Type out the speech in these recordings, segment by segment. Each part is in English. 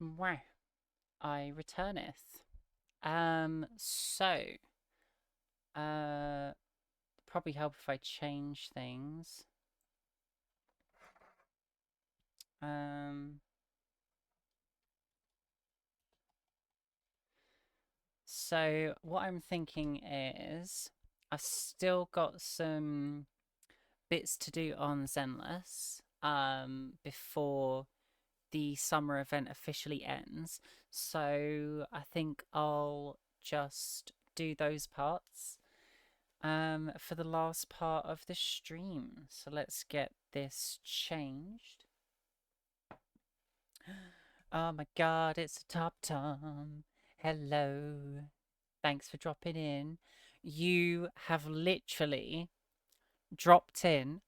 Wow, I returneth. So, uh, probably help if I change things. Um, so what I'm thinking is I've still got some bits to do on Zenless, before the summer event officially ends. So I think I'll just do those parts for the last part of the stream. So let's get this changed. Oh my god, it's a Top Tom. Hello. Thanks for dropping in. You have literally dropped in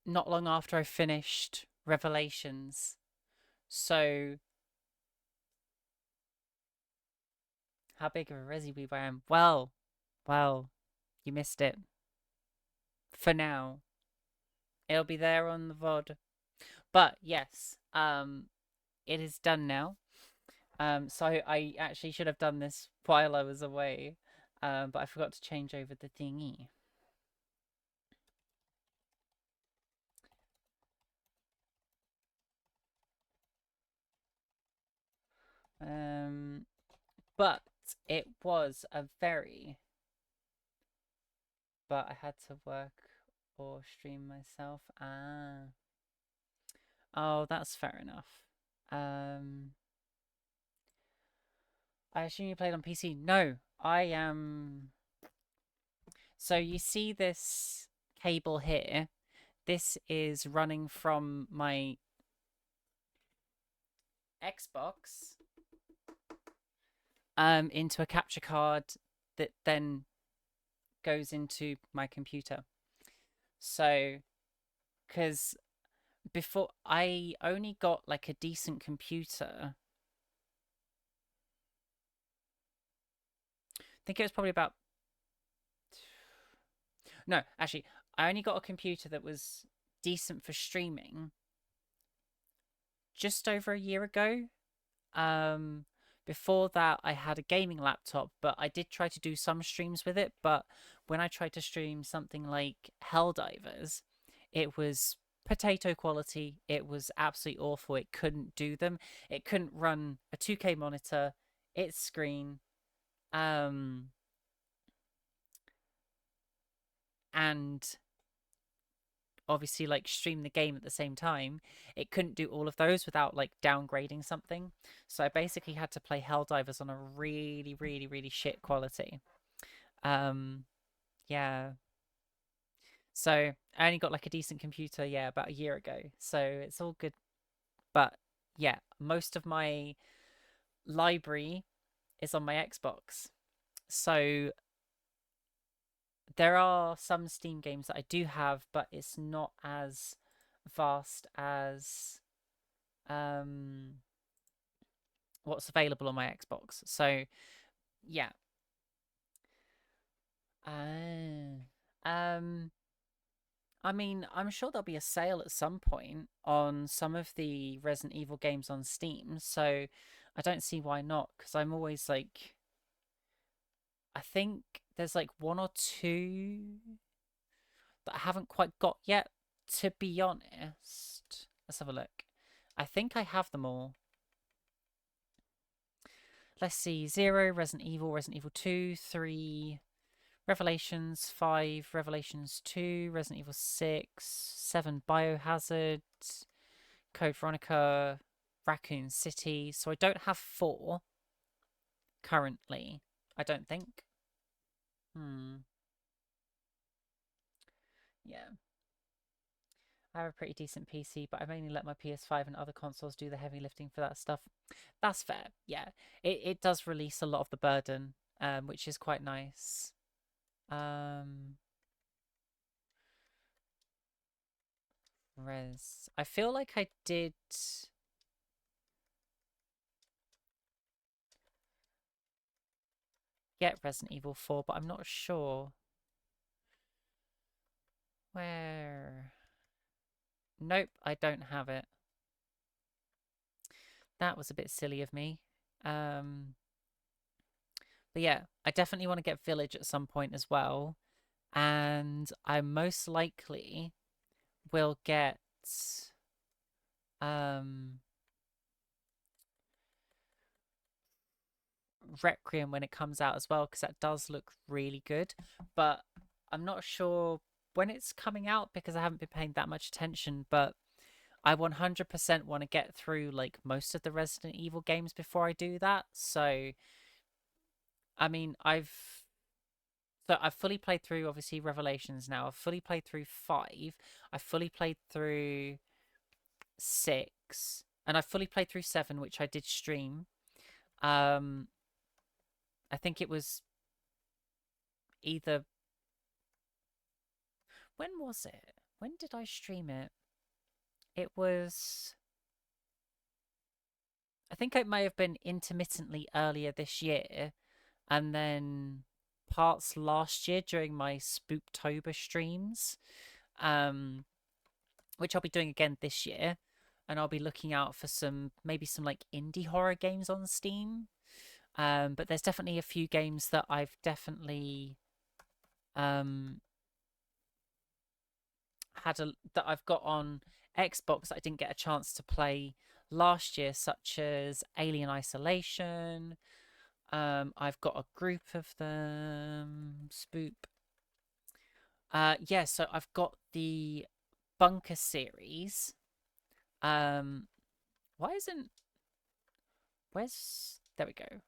not long after I finished Revelations. So, how big of a Resi Weeb I am? Well, you missed it. For now. It'll be there on the VOD. But yes, it is done now. So I actually should have done this while I was away. But I forgot to change over the thingy. But it was a very. But I had to work or stream myself. Ah. Oh, that's fair enough. I assume you played on PC. No, I am. So you see this cable here? This is running from my Xbox into a capture card that then goes into my computer. So, because before I only got like a decent computer, I think it was probably about. No, actually, I only got a computer that was decent for streaming just over a year ago. Um, Before that, I had a gaming laptop, but I did try to do some streams with it. But when I tried to stream something like Helldivers, it was potato quality. It was absolutely awful. It couldn't do them. It couldn't run a 2K monitor, its screen, um, and obviously like stream the game at the same time. It couldn't do all of those without like downgrading something. So I basically had to play Helldivers on a really, really, really shit quality. Um, yeah. So I only got like a decent computer, yeah, about a year ago. So it's all good. But yeah, most of my library is on my Xbox. So there are some Steam games that I do have, but it's not as vast as um what's available on my Xbox. So yeah. Uh, um I mean, I'm sure there'll be a sale at some point on some of the Resident Evil games on Steam, so I don't see why not, because I'm always like, I think there's like one or two that I haven't quite got yet, to be honest. Let's have a look. I think I have them all. Let's see, 0, Resident Evil 2, 3, Revelations 5, Revelations 2, Resident Evil 6, 7 Biohazard, Code Veronica, Raccoon City. So I don't have 4 currently, I don't think. Hmm. Yeah. I have a pretty decent PC, but I mainly let my PS5 and other consoles do the heavy lifting for that stuff. That's fair. Yeah. It does release a lot of the burden, which is quite nice. Um, I feel like I did get Resident Evil 4, but I'm not sure where. Nope, I don't have it. That was a bit silly of me. Um, but yeah, I definitely want to get Village at some point as well. And I most likely will get um Requiem when it comes out as well, because that does look really good. But I'm not sure when it's coming out because I haven't been paying that much attention. But I 100% want to get through like most of the Resident Evil games before I do that. So, I mean, I've fully played through obviously Revelations now. I've fully played through 5. I've fully played through 6, and I've fully played through 7, which I did stream. Um, I think it was either when was it? When did I stream it? It was I think it may have been intermittently earlier this year, and then parts last year during my Spooktober streams, um, which I'll be doing again this year. And I'll be looking out for maybe some like indie horror games on Steam. But there's definitely a few games that I've definitely um that I've got on Xbox that I didn't get a chance to play last year, such as Alien Isolation. I've got a group of them. Spoop. Yeah, so I've got the Bunker series. Um, why isn't where's there we go.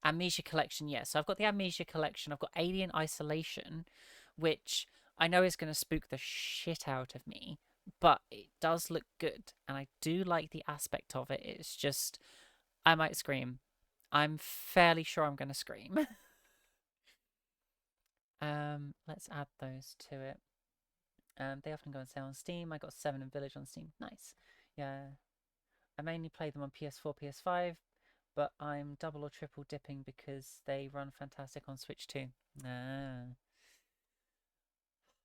Amnesia Collection, yeah. So I've got the Amnesia Collection. I've got Alien Isolation, which I know is going to spook the shit out of me, but it does look good, and I do like the aspect of it. It's just, I might scream. I'm fairly sure I'm going to scream. Let's add those to it. They often go on sale on Steam. I got 7 and Village on Steam. Nice. Yeah. I mainly play them on PS4, PS5, but I'm double or triple dipping because they run fantastic on Switch too. Ah.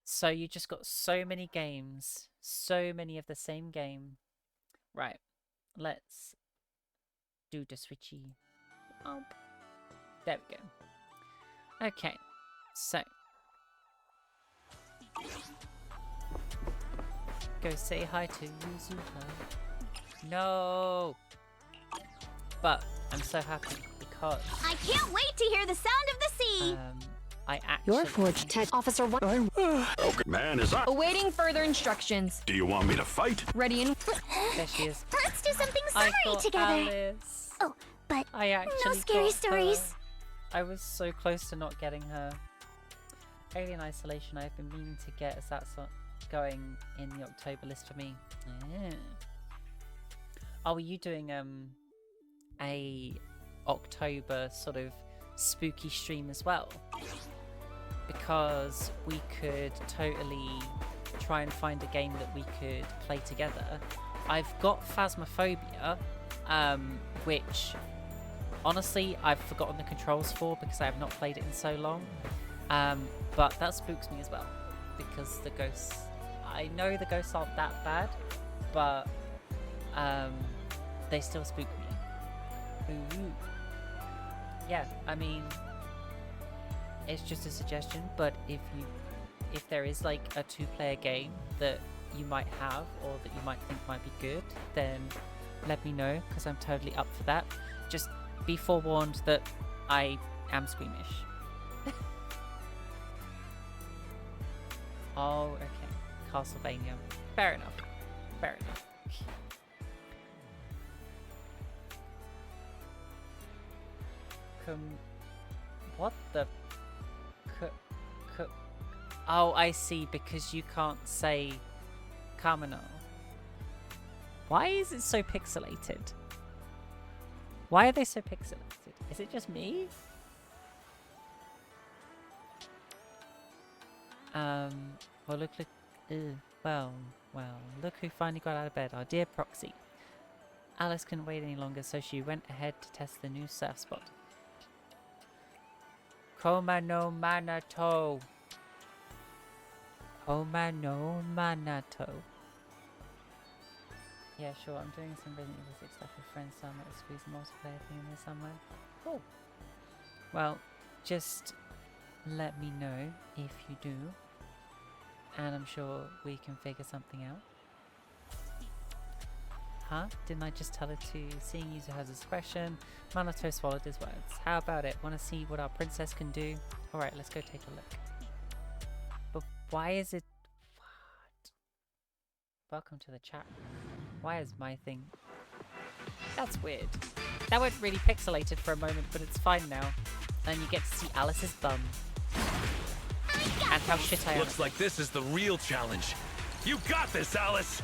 So you just got so many games, so many of the same game. Right, let's do the switchy. Oh, there we go. Okay, so go say hi to Yuzuha. No, but I'm so happy because I can't wait to hear the sound of the sea. I actually. Your forged tech officer one. Okay, man, is that? Awaiting further instructions. Do you want me to fight? Ready and. There she is. Let's do something I scary thought together. Alice. Oh, but I actually no scary got stories. her. I was so close to not getting her. Alien Isolation I've been meaning to get, as that's going in the October list for me. Yeah. Oh, are you doing a October sort of spooky stream as well? Because we could totally try and find a game that we could play together. I've got Phasmophobia, which honestly I've forgotten the controls for because I have not played it in so long. But that spooks me as well because the ghosts, I know the ghosts aren't that bad, but they still spook me. Ooh. Yeah, I mean, it's just a suggestion, but if there is like a 2-player game that you might have or that you might think might be good, then let me know because I'm totally up for that. Just be forewarned that I am squeamish. Oh, okay. Castlevania. Fair enough. Fair enough. What the? Oh, I see. Because you can't say Kamino. Why is it so pixelated? Why are they so pixelated? Is it just me? Well, look, well, look who finally got out of bed, our dear Proxy. Alice couldn't wait any longer, so she went ahead to test the new surf spot. Koma no Manato. Koma no Manato. Yeah, sure. I'm doing some Resident Evil 6 stuff with friends, so I might squeeze a multiplayer thing in there somewhere. Cool. Well, just let me know if you do, and I'm sure we can figure something out. Huh? Didn't I just tell her to? Seeing user has discretion. Manato swallowed his words. How about it? Want to see what our princess can do? Alright, let's go take a look. But why is it... What? Welcome to the chat. Why is my thing... That's weird. That went really pixelated for a moment, but it's fine now. And you get to see Alice's bum. And how shit I am. Looks like this is the real challenge. You got this, Alice!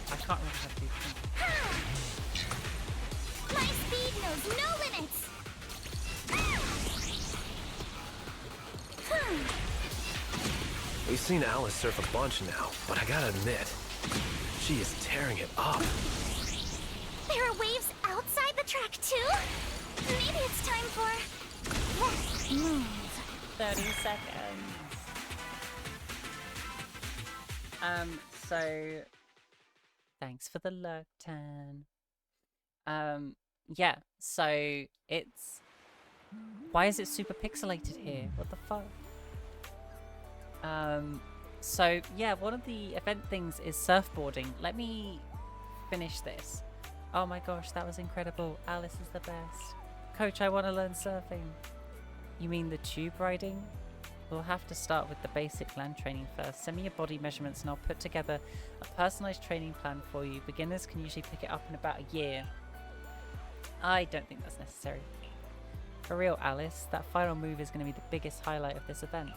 I can't remember how to do things. My speed knows no limits. We've seen Alice surf a bunch now, but I gotta admit, she is tearing it up. There are waves outside the track too? Maybe it's time for... Let's move. 30 seconds. So... Thanks for the lurk, Tan. Yeah, so it's... Why is it super pixelated here? What the fuck? So yeah, one of the event things is surfboarding. Let me finish this. Oh my gosh, that was incredible. Alice is the best. Coach, I want to learn surfing. You mean the tube riding? We'll have to start with the basic land training first. Send me your body measurements and I'll put together a personalized training plan for you. Beginners can usually pick it up in about a year. I don't think that's necessary. For real, Alice, that final move is going to be the biggest highlight of this event.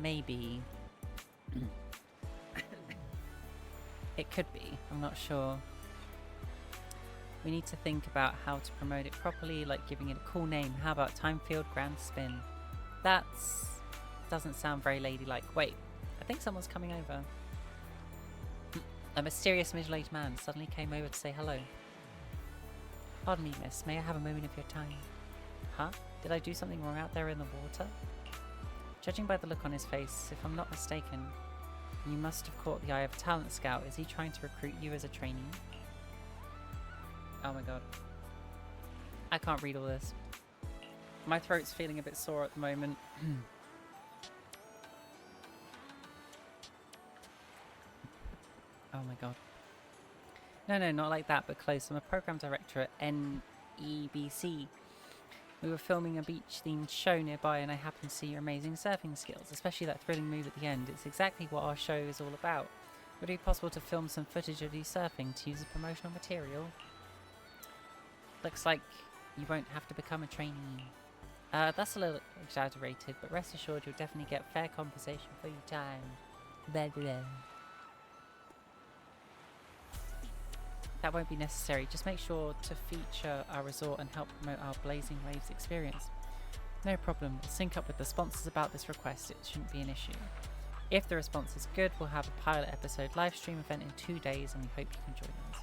Maybe. It could be. I'm not sure. We need to think about how to promote it properly, like giving it a cool name. How about Timefield Grand Spin? That's... doesn't sound very ladylike. Wait, I think someone's coming over. A mysterious middle-aged man suddenly came over to say hello. Pardon me, miss. May I have a moment of your time? Huh? Did I do something wrong out there in the water? Judging by the look on his face, if I'm not mistaken, you must have caught the eye of a talent scout. Is he trying to recruit you as a trainee? Oh my god. I can't read all this. My throat's feeling a bit sore at the moment. Oh my god. No, not like that, but close. I'm a program director at NEBC. We were filming a beach-themed show nearby and I happened to see your amazing surfing skills, especially that thrilling move at the end. It's exactly what our show is all about. Would it be possible to film some footage of you surfing to use as promotional material? Looks like you won't have to become a trainee. That's a little exaggerated, but rest assured you'll definitely get fair compensation for your time. Blah, blah. That won't be necessary. Just make sure to feature our resort and help promote our Blazing Waves experience. No problem. We'll sync up with the sponsors about this request. It shouldn't be an issue. If the response is good, we'll have a pilot episode live stream event in 2 days and we hope you can join us.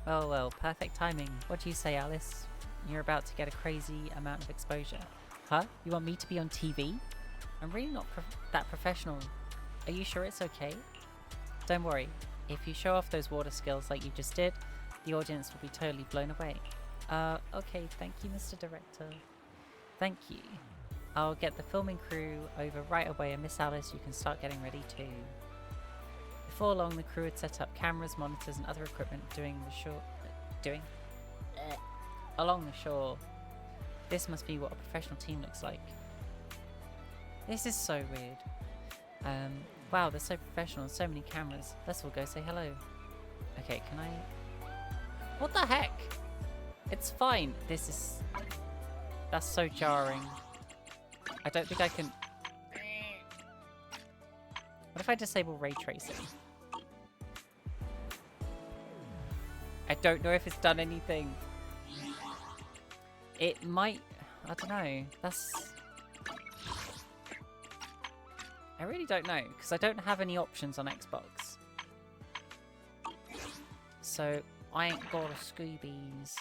Well, perfect timing. What do you say, Alice? You're about to get a crazy amount of exposure. Huh? You want me to be on TV? I'm really not that professional. Are you sure it's okay? Don't worry. If you show off those water skills like you just did, the audience will be totally blown away. Okay, thank you, Mr. Director. Thank you. I'll get the filming crew over right away, and Miss Alice, you can start getting ready too. Before long, the crew had set up cameras, monitors, and other equipment along the shore. This must be what a professional team looks like. This is so weird. Wow, they're so professional, so many cameras. Let's all go say hello. Okay, can I... What the heck? It's fine. That's so jarring. I don't think I can... What if I disable ray tracing? I don't know if it's done anything. It might... I don't know. I really don't know, because I don't have any options on Xbox. So, I ain't got a Scoobies.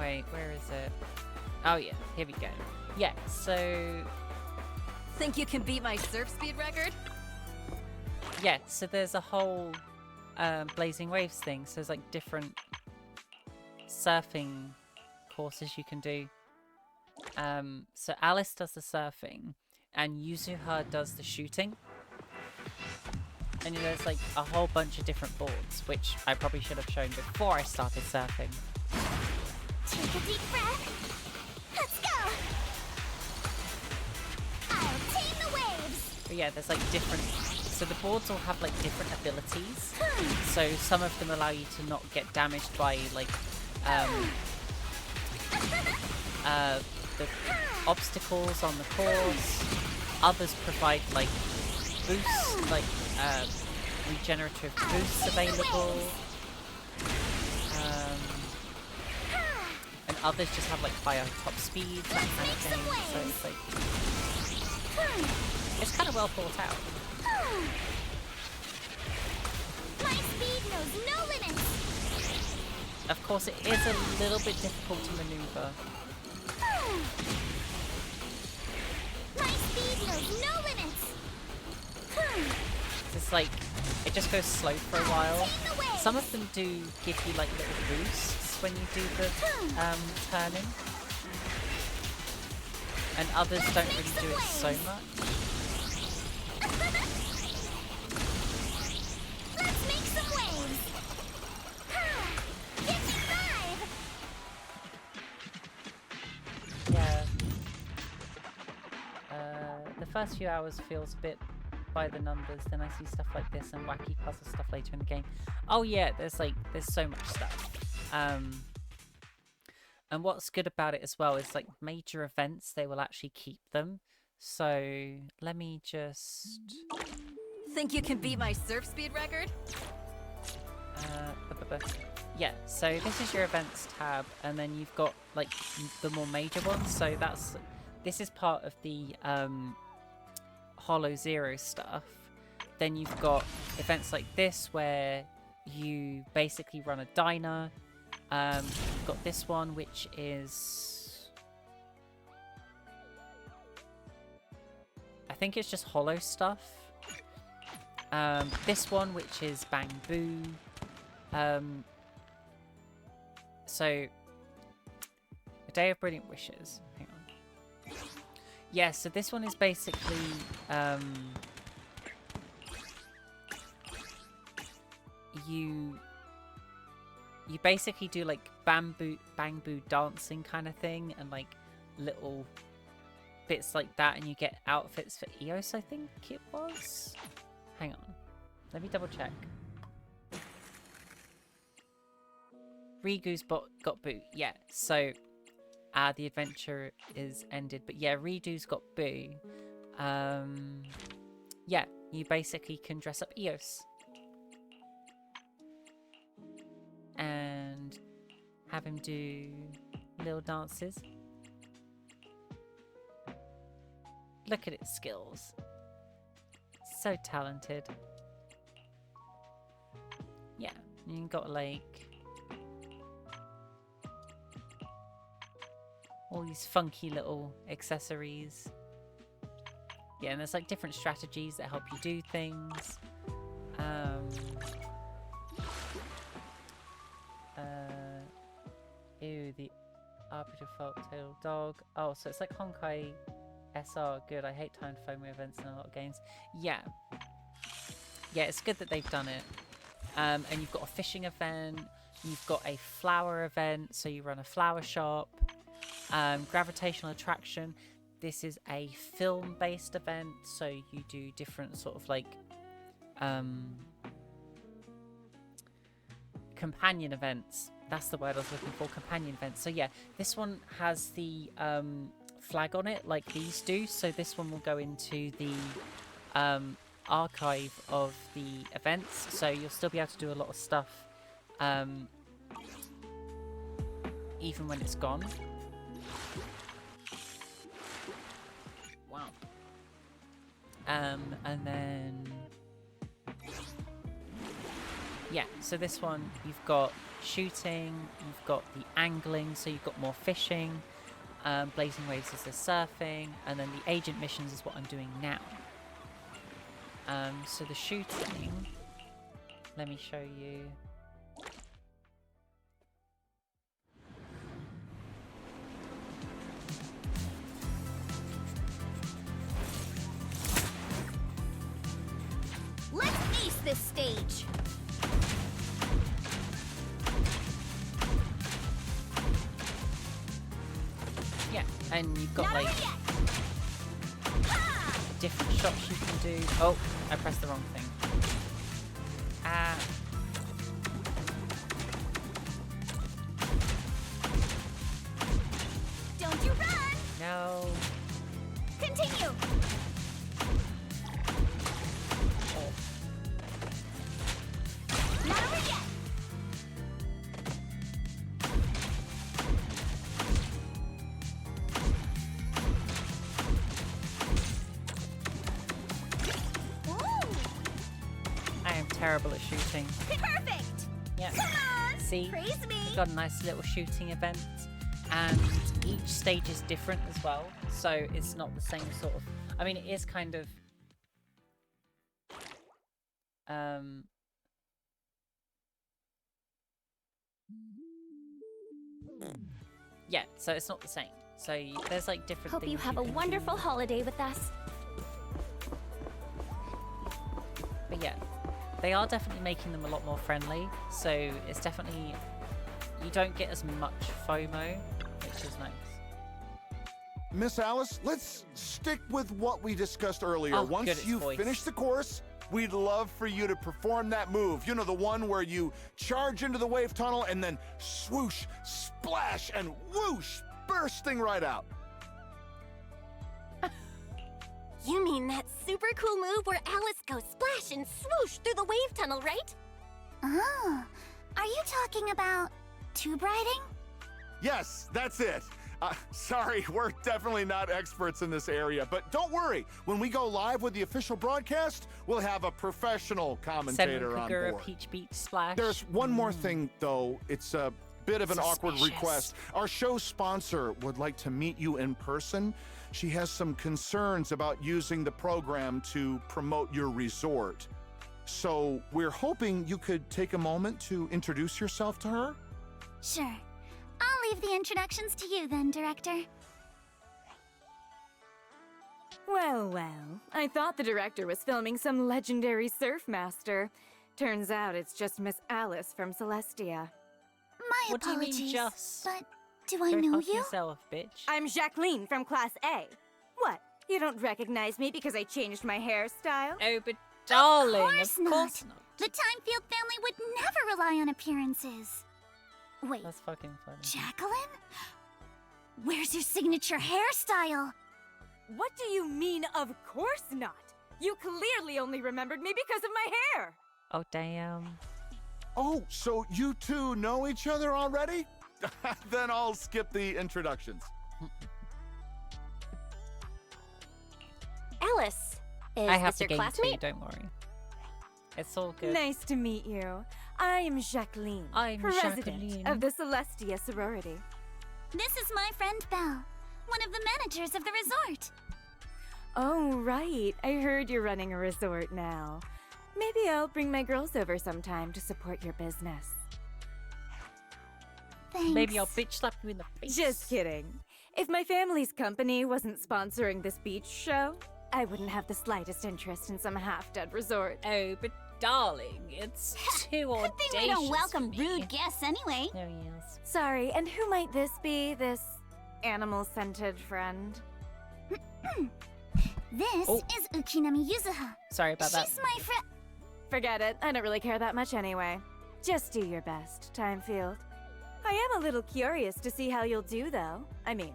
Wait, where is it? Oh yeah, here we go. Yeah, so Think you can beat my surf speed record? yeah, so there's a whole Blazing Waves thing. So there's like different surfing courses you can do. So Alice does the surfing, and Yuzuha does the shooting. And there's like a whole bunch of different boards, which I probably should have shown before I started surfing. Take a deep breath. Let's go. I'll tame the waves. But yeah, there's like different... So the boards all have like different abilities. So some of them allow you to not get damaged by like the obstacles on the course. Others provide like boosts, like regenerative boosts available. And others just have like higher top speeds, that kind of thing. So it's like it's kind of well thought out. My speed knows no limits. Of course, it is a little bit difficult to maneuver. My speed knows no limits. It's like it just goes slow for a while. Some of them do give you like little boosts when you do the turning, and others don't really do it so much. Let's make some waves. Give me 5. Yeah. The first few hours feels a bit by the numbers, then I see stuff like this and wacky puzzle stuff later in the game. Oh yeah, there's so much stuff. And what's good about it as well is like major events, they will actually keep them. So let me just... Think you can beat my surf speed record? Yeah, so this is your events tab, and then you've got like the more major ones. So this is part of the Hollow Zero stuff. Then you've got events like this where you basically run a diner. You've got this one, which is... I think it's just Hollow stuff. This one, which is Bang Boo. So, A Day of Brilliant Wishes. Hang on. Yeah, so this one is basically... You basically do like bang boo dancing kind of thing, and like little bits like that, and you get outfits for Eos, I think it was. Hang on, let me double check. Rigu's got Boo, yeah. So the adventure is ended, but yeah, Rigu's got Boo. Yeah, you basically can dress up Eos and have him do little dances. Look at its skills. So talented. Yeah, you got like all these funky little accessories. Yeah, and there's like different strategies that help you do things. Ew, the arbiter folk-tailed dog. Oh, so it's like Honkai SR. Good, I hate timed FOMO events in a lot of games. Yeah. Yeah, it's good that they've done it. And you've got a fishing event. You've got a flower event, so you run a flower shop. Gravitational attraction. This is a film-based event, so you do different sort of like companion events. That's the word I was looking for, companion events. So yeah, this one has the flag on it like these do. So this one will go into the archive of the events. So you'll still be able to do a lot of stuff even when it's gone. Wow. And then... yeah, so this one, you've got shooting, you've got the angling, so you've got more fishing. Blazing Waves is the surfing, and then the agent missions is what I'm doing now. So the shooting, let me show you. Let's ace this stage. Yeah, and you've got Not like over yet. Ha! different shots you can do. Oh, I pressed the wrong thing. Ah. Don't you run! No. Continue. Oh. Not over yet. Ooh, I am terrible at shooting. perfect. Yeah. Come on. See? Praise me. We've got a nice little shooting event, and each stage is different as well, so it's not the same sort of. I mean, it is kind of. Yeah, so it's not the same. So there's like different Hope things you have a can wonderful do. holiday with us. But yeah, they are definitely making them a lot more friendly. So it's definitely you don't get as much FOMO, which is nice. Miss Alice, let's stick with what we discussed earlier. Oh, good, Once it's you voice. finish the course, we'd love for you to perform that move. You know, the one where you charge into the wave tunnel and then swoosh, splash, and whoosh, bursting right out. You mean that super cool move where Alice goes splash and swoosh through the wave tunnel, right? Oh, are you talking about tube riding? Yes, that's it. Sorry, we're definitely not experts in this area, but don't worry. When we go live with the official broadcast, we'll have a professional commentator on Kagura, board. Peach Beach Splash. There's one more thing, though. It's a bit of an awkward Suspicious. request. Our show sponsor would like to meet you in person. She has some concerns about using the program to promote your resort. So we're hoping you could take a moment to introduce yourself to her. Sure. I'll leave the introductions to you then, Director. Well, well. I thought the director was filming some legendary surf master. Turns out it's just Miss Alice from Celestia. My What do you mean, apologies. just? But do I Go know fuck you? yourself, bitch. I'm Jacqueline from Class A. What? You don't recognize me because I changed my hairstyle? Oh, but darling, Of course not. not. The Timefield family would never rely on appearances. Wait, That's fucking funny. Jacqueline? Where's your signature hairstyle? What do you mean, of course not? You clearly only remembered me because of my hair! Oh, damn. Oh, so you two know each other already? Then I'll skip the introductions. Alice, is I have this the your game classmate? too, don't worry. It's all good. Nice to meet you. I am Jacqueline, I'm president Jacqueline. of the Celestia sorority. This is my friend Belle, one of the managers of the resort. Oh, right. I heard you're running a resort now. Maybe I'll bring my girls over sometime to support your business. Thanks. Maybe I'll bitch slap you in the face. Just kidding. If my family's company wasn't sponsoring this beach show, I wouldn't have the slightest interest in some half-dead resort. Oh, but darling, it's too audacious. Good thing we don't welcome for me. rude guests anyway. No, yes. Sorry, and who might this be, this animal-scented friend? This Oh. is Ukinami Yuzuha. Sorry about that. She's my friend. Forget it. I don't really care that much anyway. Just do your best, Timefield. I am a little curious to see how you'll do, though. I mean,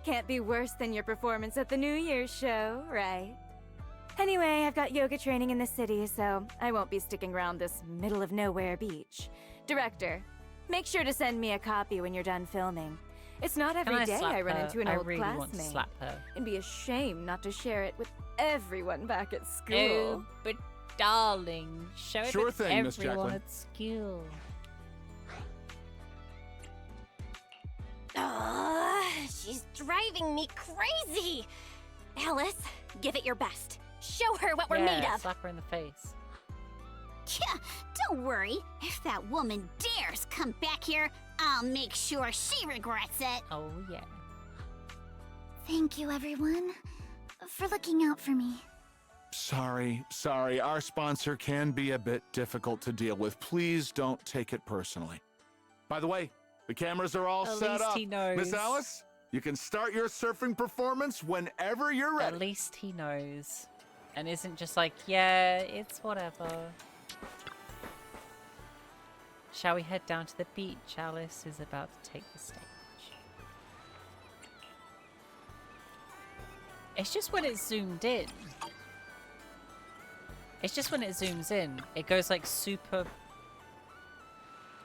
can't be worse than your performance at the New Year's show, right? Anyway, I've got yoga training in the city, so I won't be sticking around this middle-of-nowhere beach. Director, make sure to send me a copy when you're done filming. It's not Can every I day slap I run her? into an I old really want to classmate. slap her. It'd be a shame not to share it with everyone back at school. Oh, but darling, show it Sure to thing, Miss everyone Jacqueline. at school. She's driving me crazy. Alice, give it your best. Show her what we're made Yeah, of. slap her in the face. Don't worry. If that woman dares come back here, I'll make sure she regrets it. Oh, yeah. Thank you, everyone, for looking out for me. Sorry. Our sponsor can be a bit difficult to deal with. Please don't take it personally. By the way, the cameras are all At set least up. he knows. Miss Alice, you can start your surfing performance whenever you're ready. At least he knows. And isn't just like, yeah, it's whatever. Shall we head down to the beach? Alice is about to take the stage. It's just when it's zoomed in. It's just when it zooms in, it goes like super...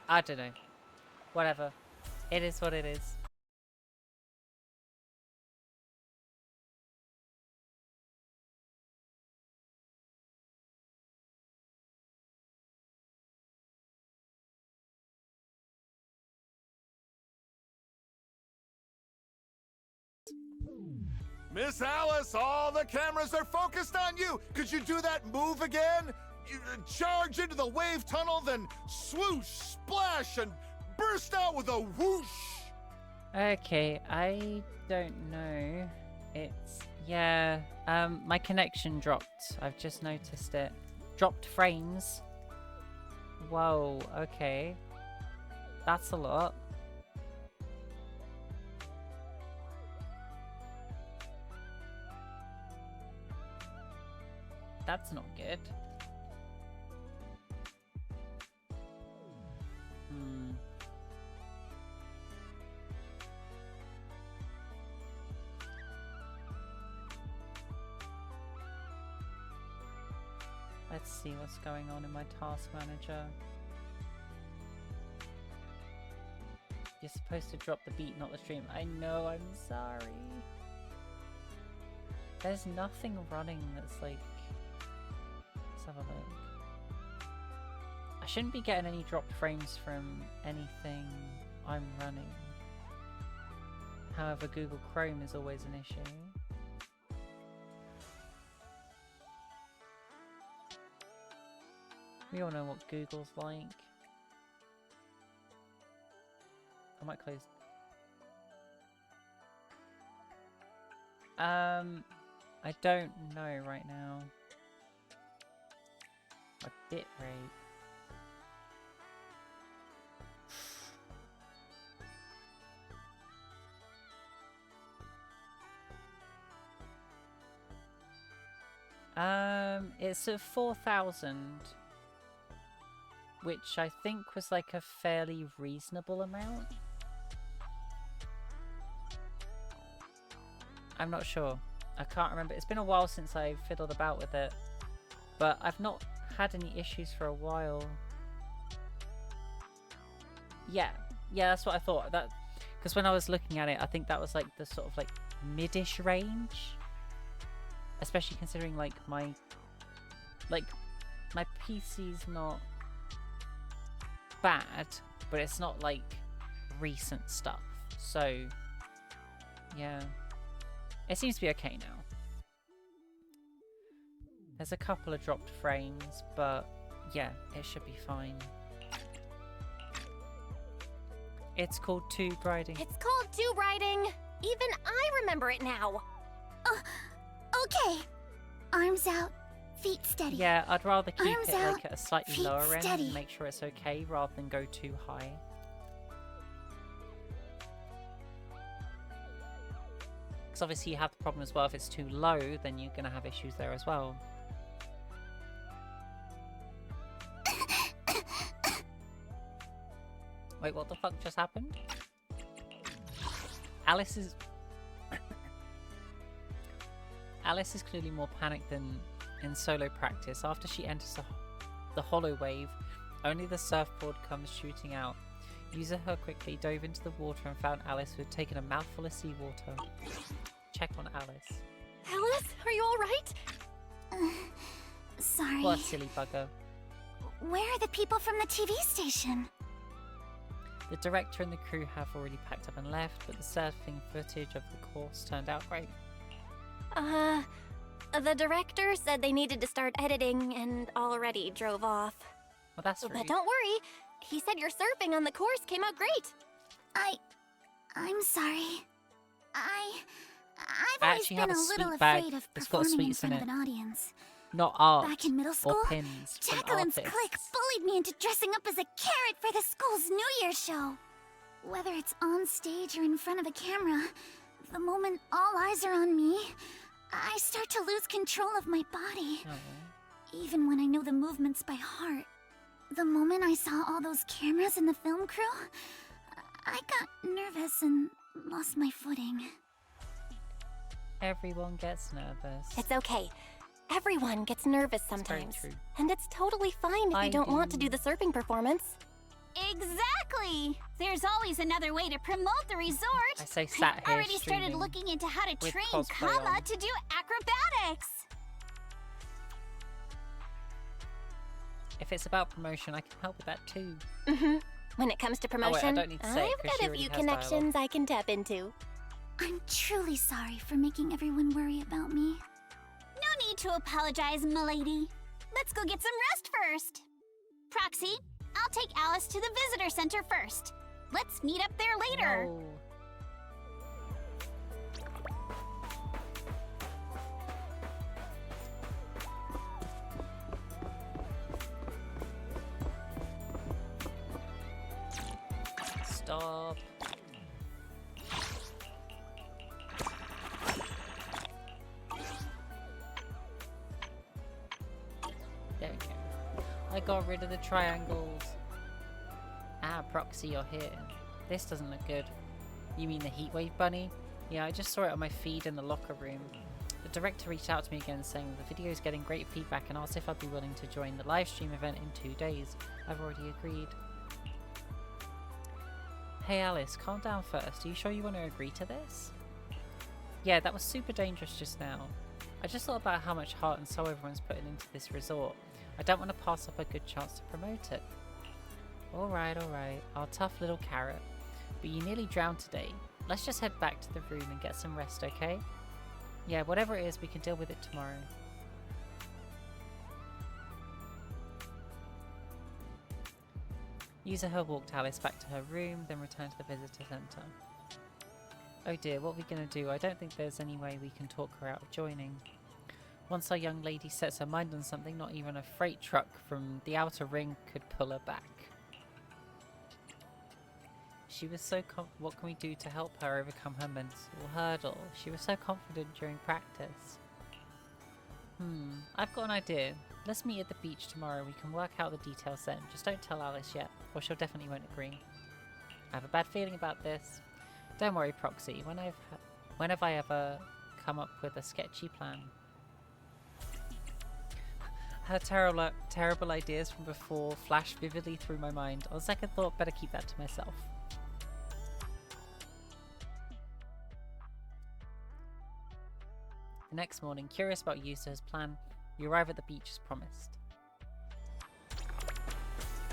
I don't know. Whatever. It is what it is. Miss Alice, all the cameras are focused on you. Could you do that move again? You charge into the wave tunnel, then swoosh, splash, and burst out with a whoosh. Okay, I don't know. It's... yeah, my connection dropped. I've just noticed it. Dropped frames. Whoa, okay. That's a lot. That's not good. Let's see what's going on in my task manager. You're supposed to drop the beat, not the stream. I know, I'm sorry. There's nothing running that's like... Let's have a look. I shouldn't be getting any dropped frames from anything I'm running. However, Google Chrome is always an issue. We all know what Google's like. I might close. I don't know right now. My bit rate. It's at 4,000, which I think was like a fairly reasonable amount. I'm not sure. I can't remember. It's been a while since I fiddled about with it, but I've not had any issues for a while. Yeah, that's what I thought. That because when I was looking at it, I think that was like the sort of like mid-ish range, especially considering like my PC's not bad, but it's not like recent stuff. So yeah. It seems to be okay now. There's a couple of dropped frames, but yeah, it should be fine. It's called tube riding. It's called tube riding. Even I remember it now. Okay. Arms out, feet steady. Yeah, I'd rather keep Arms it out, like at a slightly feet lower end steady. and make sure it's okay rather than go too high. Because obviously you have the problem as well, if it's too low, then you're going to have issues there as well. Wait, what the fuck just happened? Alice is... Alice is clearly more panicked than in solo practice. After she enters the hollow wave, only the surfboard comes shooting out. User her quickly dove into the water and found Alice, who had taken a mouthful of seawater. Check on Alice. Alice, are you alright? Sorry. What a silly bugger. Where are the people from the TV station? The director and the crew have already packed up and left, but the surfing footage of the course turned out great. The director said they needed to start editing and already drove off. Well, that's rude. But don't worry, he said your surfing on the course came out great. I'm sorry. I've I always actually been have a a little sweet bag afraid of that's got performing in sweets in front of it. an audience. Not art Back in middle school, or pins from Jacqueline's artists. clique bullied me into dressing up as a carrot for the school's New Year's show. Whether it's on stage or in front of a camera, the moment all eyes are on me, I start to lose control of my body. Oh. Even when I know the movements by heart. The moment I saw all those cameras in the film crew, I got nervous and lost my footing. Everyone gets nervous. It's okay. Everyone gets nervous sometimes. true. And it's totally fine if I you don't want to do. do the surfing performance. Exactly! There's always another way to promote the resort. I say sat I've here already started streaming looking into how to with train cosplay Kama on. to do acrobatics. If it's about promotion, I can help with that too. When it comes to wait, I promotion, don't need to say it 'cause I've she got a already few has connections I can tap into. I'm truly sorry for making everyone worry about me. No need to apologize, milady. Let's go get some rest first. Proxy, I'll take Alice to the visitor center first. Let's meet up there later. No. Stop. There we go. I got rid of the triangles. Ah, Proxy, you're here. This doesn't look good. You mean the Heatwave Bunny? Yeah, I just saw it on my feed in the locker room. The director reached out to me again saying the video is getting great feedback and asked if I'd be willing to join the live stream event in 2 days. I've already agreed. Hey Alice, calm down first. Are you sure you want to agree to this? Yeah, that was super dangerous just now. I just thought about how much heart and soul everyone's putting into this resort. I don't want to pass up a good chance to promote it. Alright, our tough little carrot. But you nearly drowned today. Let's just head back to the room and get some rest, okay? Yeah, whatever it is, we can deal with it tomorrow. Yuzuha walked Alice back to her room, then returned to the visitor center. Oh dear, what are we gonna do? I don't think there's any way we can talk her out of joining. Once our young lady sets her mind on something, not even a freight truck from the outer ring could pull her back. She was so what can we do to help her overcome her mental hurdle? She was so confident during practice. I've got an idea. Let's meet at the beach tomorrow. We can work out the details then. Just don't tell Alice yet, or she'll definitely won't agree. I have a bad feeling about this. Don't worry, Proxy. When have I ever come up with a sketchy plan? Her terrible ideas from before flashed vividly through my mind. On second thought, better keep that to myself. The next morning, curious about Yusu's plan, we arrive at the beach as promised.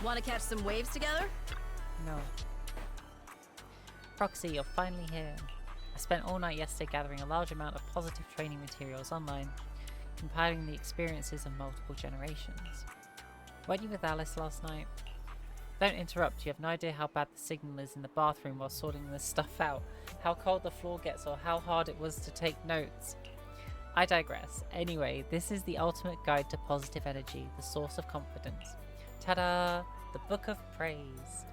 Want to catch some waves together? No. Proxy, you're finally here. I spent all night yesterday gathering a large amount of positive training materials online, compiling the experiences of multiple generations. Weren't you with Alice last night? Don't interrupt, you have no idea how bad the signal is in the bathroom while sorting this stuff out, how cold the floor gets, or how hard it was to take notes. I digress. Anyway, this is the ultimate guide to positive energy, the source of confidence. Ta-da! The Book of Praise.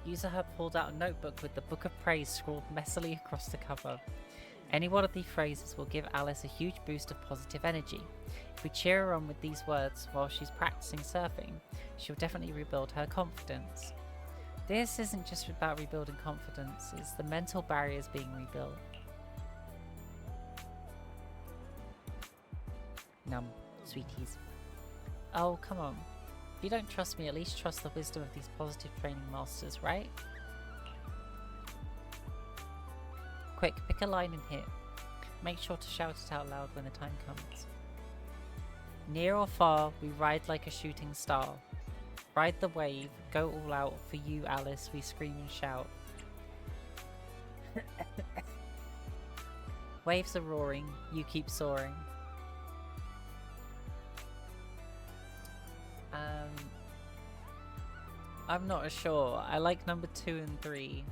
Yuzuha pulled out a notebook with the Book of Praise scrawled messily across the cover. Any one of these phrases will give Alice a huge boost of positive energy. If we cheer her on with these words while she's practicing surfing, she'll definitely rebuild her confidence. This isn't just about rebuilding confidence, it's the mental barriers being rebuilt. Num, sweeties. Oh, come on. If you don't trust me, at least trust the wisdom of these positive training masters, right? Quick, pick a line and hit. Make sure to shout it out loud when the time comes. Near or far, we ride like a shooting star. Ride the wave, go all out, for you, Alice, we scream and shout. Waves are roaring, you keep soaring. I'm not sure. I like number 2 and 3.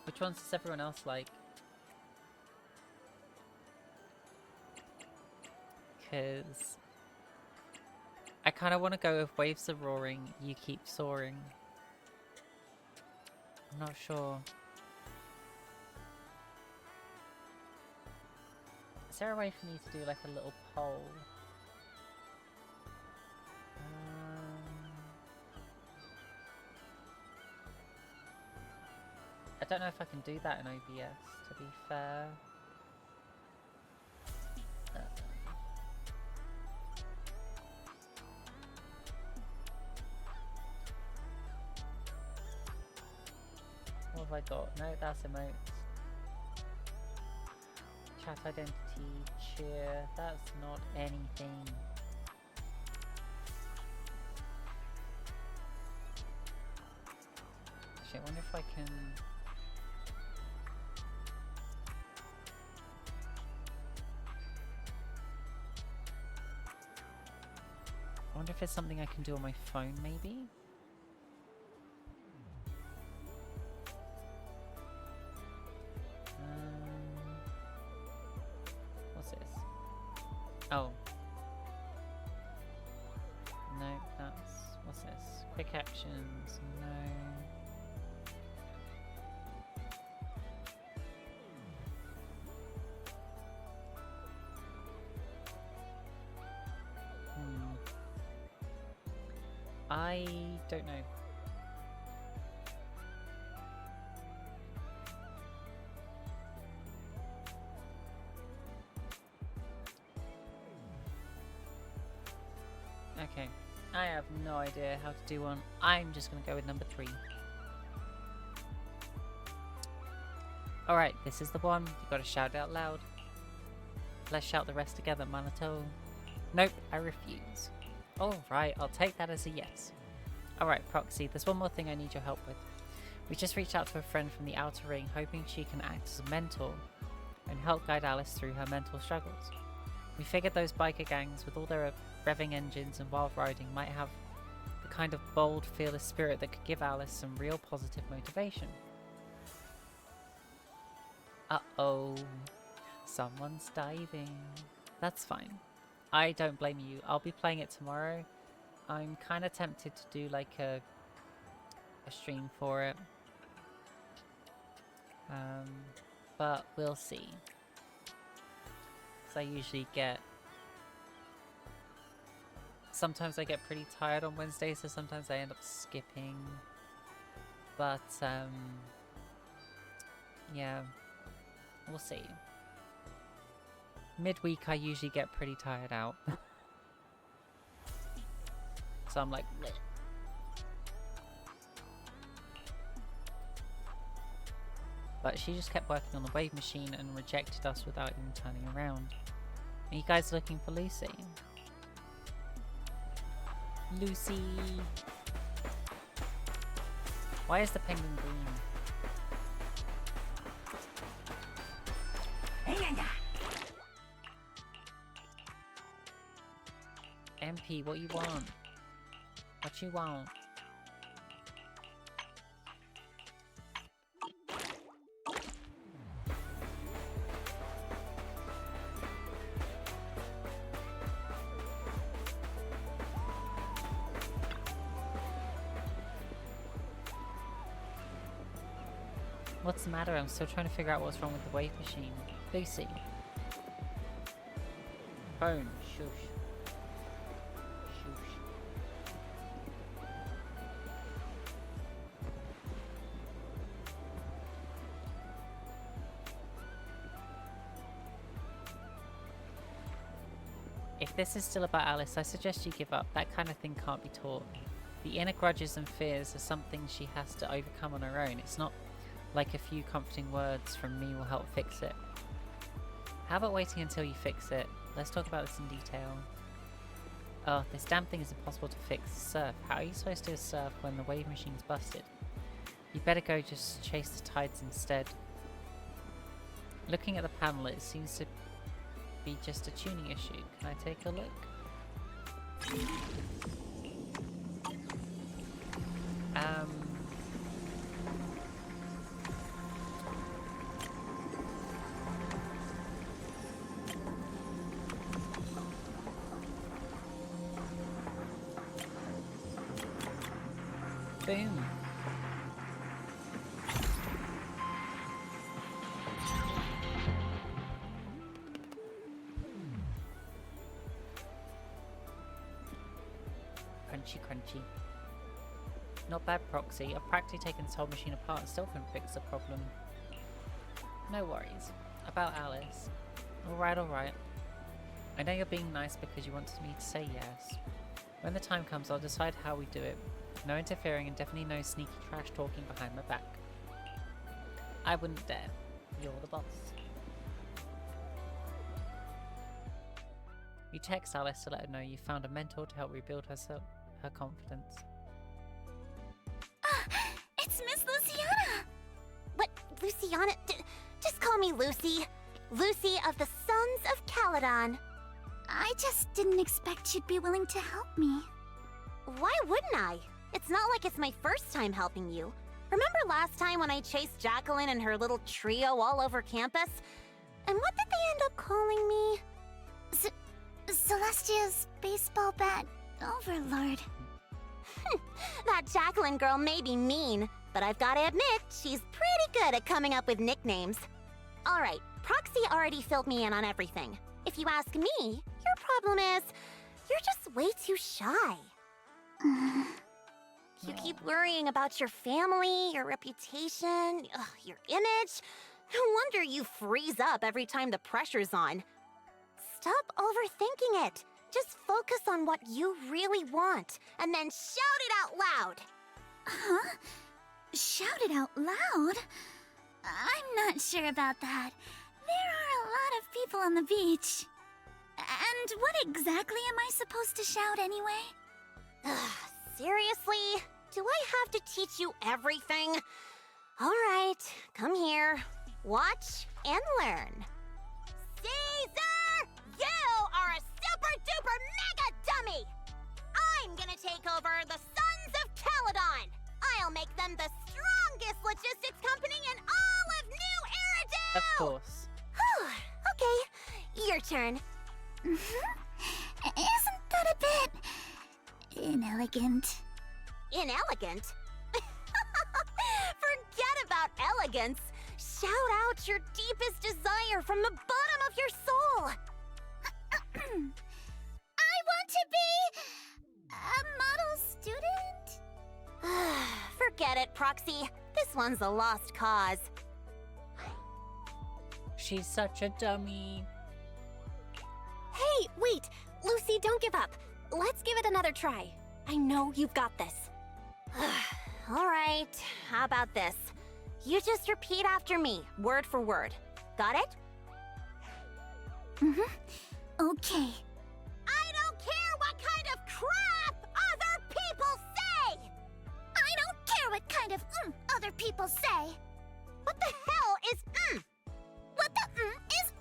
Which ones does everyone else like? Because I kind of want to go with waves are roaring, you keep soaring. I'm not sure. Is there a way for me to do like a little poll? I don't know if I can do that in OBS, to be fair. What have I got? No, that's emotes. Chat identity, cheer, that's not anything. Actually, I wonder if I can... I wonder if it's something I can do on my phone, maybe? What's this? Oh. No, that's... What's this? Quick actions, no. I don't know. Okay, I have no idea how to do one. I'm just gonna go with number 3. Alright, this is the one. You gotta shout it out loud. Let's shout the rest together, Manato. Nope, I refuse. Alright, I'll take that as a yes. Alright, Proxy, there's one more thing I need your help with. We just reached out to a friend from the outer ring, hoping she can act as a mentor and help guide Alice through her mental struggles. We figured those biker gangs, with all their revving engines and wild riding, might have the kind of bold, fearless spirit that could give Alice some real positive motivation. Uh-oh. Someone's diving. That's fine. I don't blame you. I'll be playing it tomorrow. I'm kind of tempted to do like a stream for it. But we'll see. Because I usually get... Sometimes I get pretty tired on Wednesdays, so sometimes I end up skipping. But, yeah. We'll see. Midweek I usually get pretty tired out. So I'm like, bleh. But she just kept working on the wave machine and rejected us without even turning around. Are you guys looking for Lucy? Lucy! Why is the penguin green? MP, what you want? What you want? What's the matter? I'm still trying to figure out what's wrong with the wave machine. Lucy. Phone. Shush. Shush. If this is still about Alice, I suggest you give up. That kind of thing can't be taught. The inner grudges and fears are something she has to overcome on her own. It's not like a few comforting words from me will help fix it. How about waiting until you fix it? Let's talk about this in detail. Oh, this damn thing is impossible to fix. Surf. How are you supposed to surf when the wave machine's busted? You better go just chase the tides instead. Looking at the panel, it seems to be just a tuning issue. Can I take a look? Boom. Crunchy, crunchy. Not bad, Proxy. I've practically taken this whole machine apart and still couldn't fix the problem. No worries. About Alice. Alright, alright. I know you're being nice because you wanted me to say yes. When the time comes, I'll decide how we do it. No interfering and definitely no sneaky trash talking behind my back. I wouldn't dare. You're the boss. You text Alice to let her know you found a mentor to help rebuild her confidence. It's Miss Luciana! What, Luciana? Just call me Lucy. Lucy of the Sons of Caledon. I just didn't expect you'd be willing to help me. Why wouldn't I? It's not like it's my first time helping you. Remember last time when I chased Jacqueline and her little trio all over campus? And what did they end up calling me? Celestia's baseball bat overlord. That Jacqueline girl may be mean, but I've gotta admit, she's pretty good at coming up with nicknames. Alright, Proxy already filled me in on everything. If you ask me, your problem is, you're just way too shy. You keep worrying about your family, your reputation, your image. No wonder you freeze up every time the pressure's on. Stop overthinking it. Just focus on what you really want, and then shout it out loud. Huh? Shout it out loud? I'm not sure about that. There are a lot of people on the beach. And what exactly am I supposed to shout anyway? Seriously? Do I have to teach you everything? All right, come here. Watch and learn. Caesar! You are a super-duper mega dummy! I'm gonna take over the Sons of Caledon! I'll make them the strongest logistics company in all of New Eridu! Of course. Okay, your turn. Isn't that a bit inelegant? Inelegant? Forget about elegance. Shout out your deepest desire from the bottom of your soul. I want to be a model student? Forget it, Proxy. This one's a lost cause. She's such a dummy. Hey, wait! Lucy, don't give up. Let's give it another try. I know you've got this. Alright, how about this? You just repeat after me, word for word. Got it? Okay. I don't care what kind of crap other people say! I don't care what kind of other people say. What the hell is What the is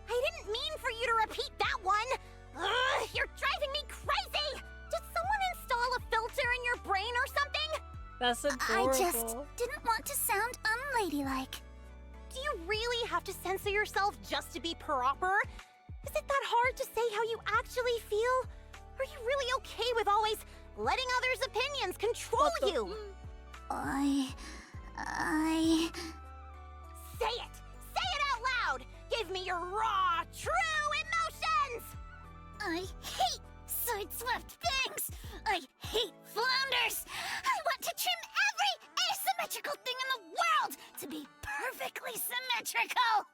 I didn't mean for you to repeat that one! Ugh, you're driving me crazy! Did someone install a filter in your brain or something? That's I adorable. just didn't want to sound unladylike. Do you really have to censor yourself just to be proper? Is it that hard to say how you actually feel? Are you really okay with always letting others' opinions control you? I... Say it! Say it out loud! Give me your raw, true emotions! I hate side-swept things! I hate flounders! I want to trim every asymmetrical thing in the world to be perfectly symmetrical!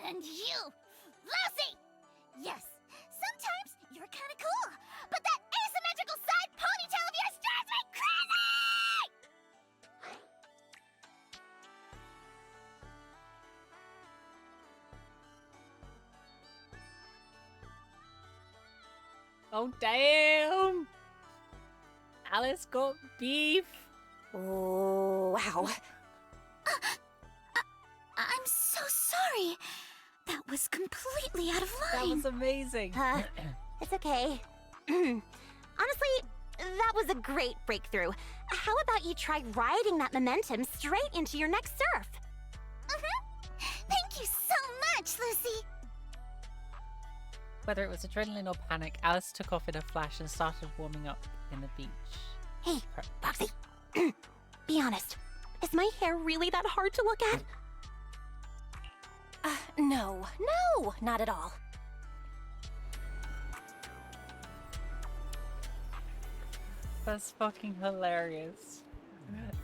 And you, Lucy! Yes, sometimes you're kinda cool, but that asymmetrical side ponytail of yours drives me crazy! Oh, damn! Alice got beef! Oh, wow. I'm so sorry. That was completely out of That line. was amazing. It's okay. Honestly, that was a great breakthrough. How about you try riding that momentum straight into your next surf? Thank you so much, Lucy. Whether it was adrenaline or panic, Alice took off in a flash and started warming up in the beach. Hey, Foxy. Be honest. Is my hair really that hard to look at? No, not at all. That's fucking hilarious.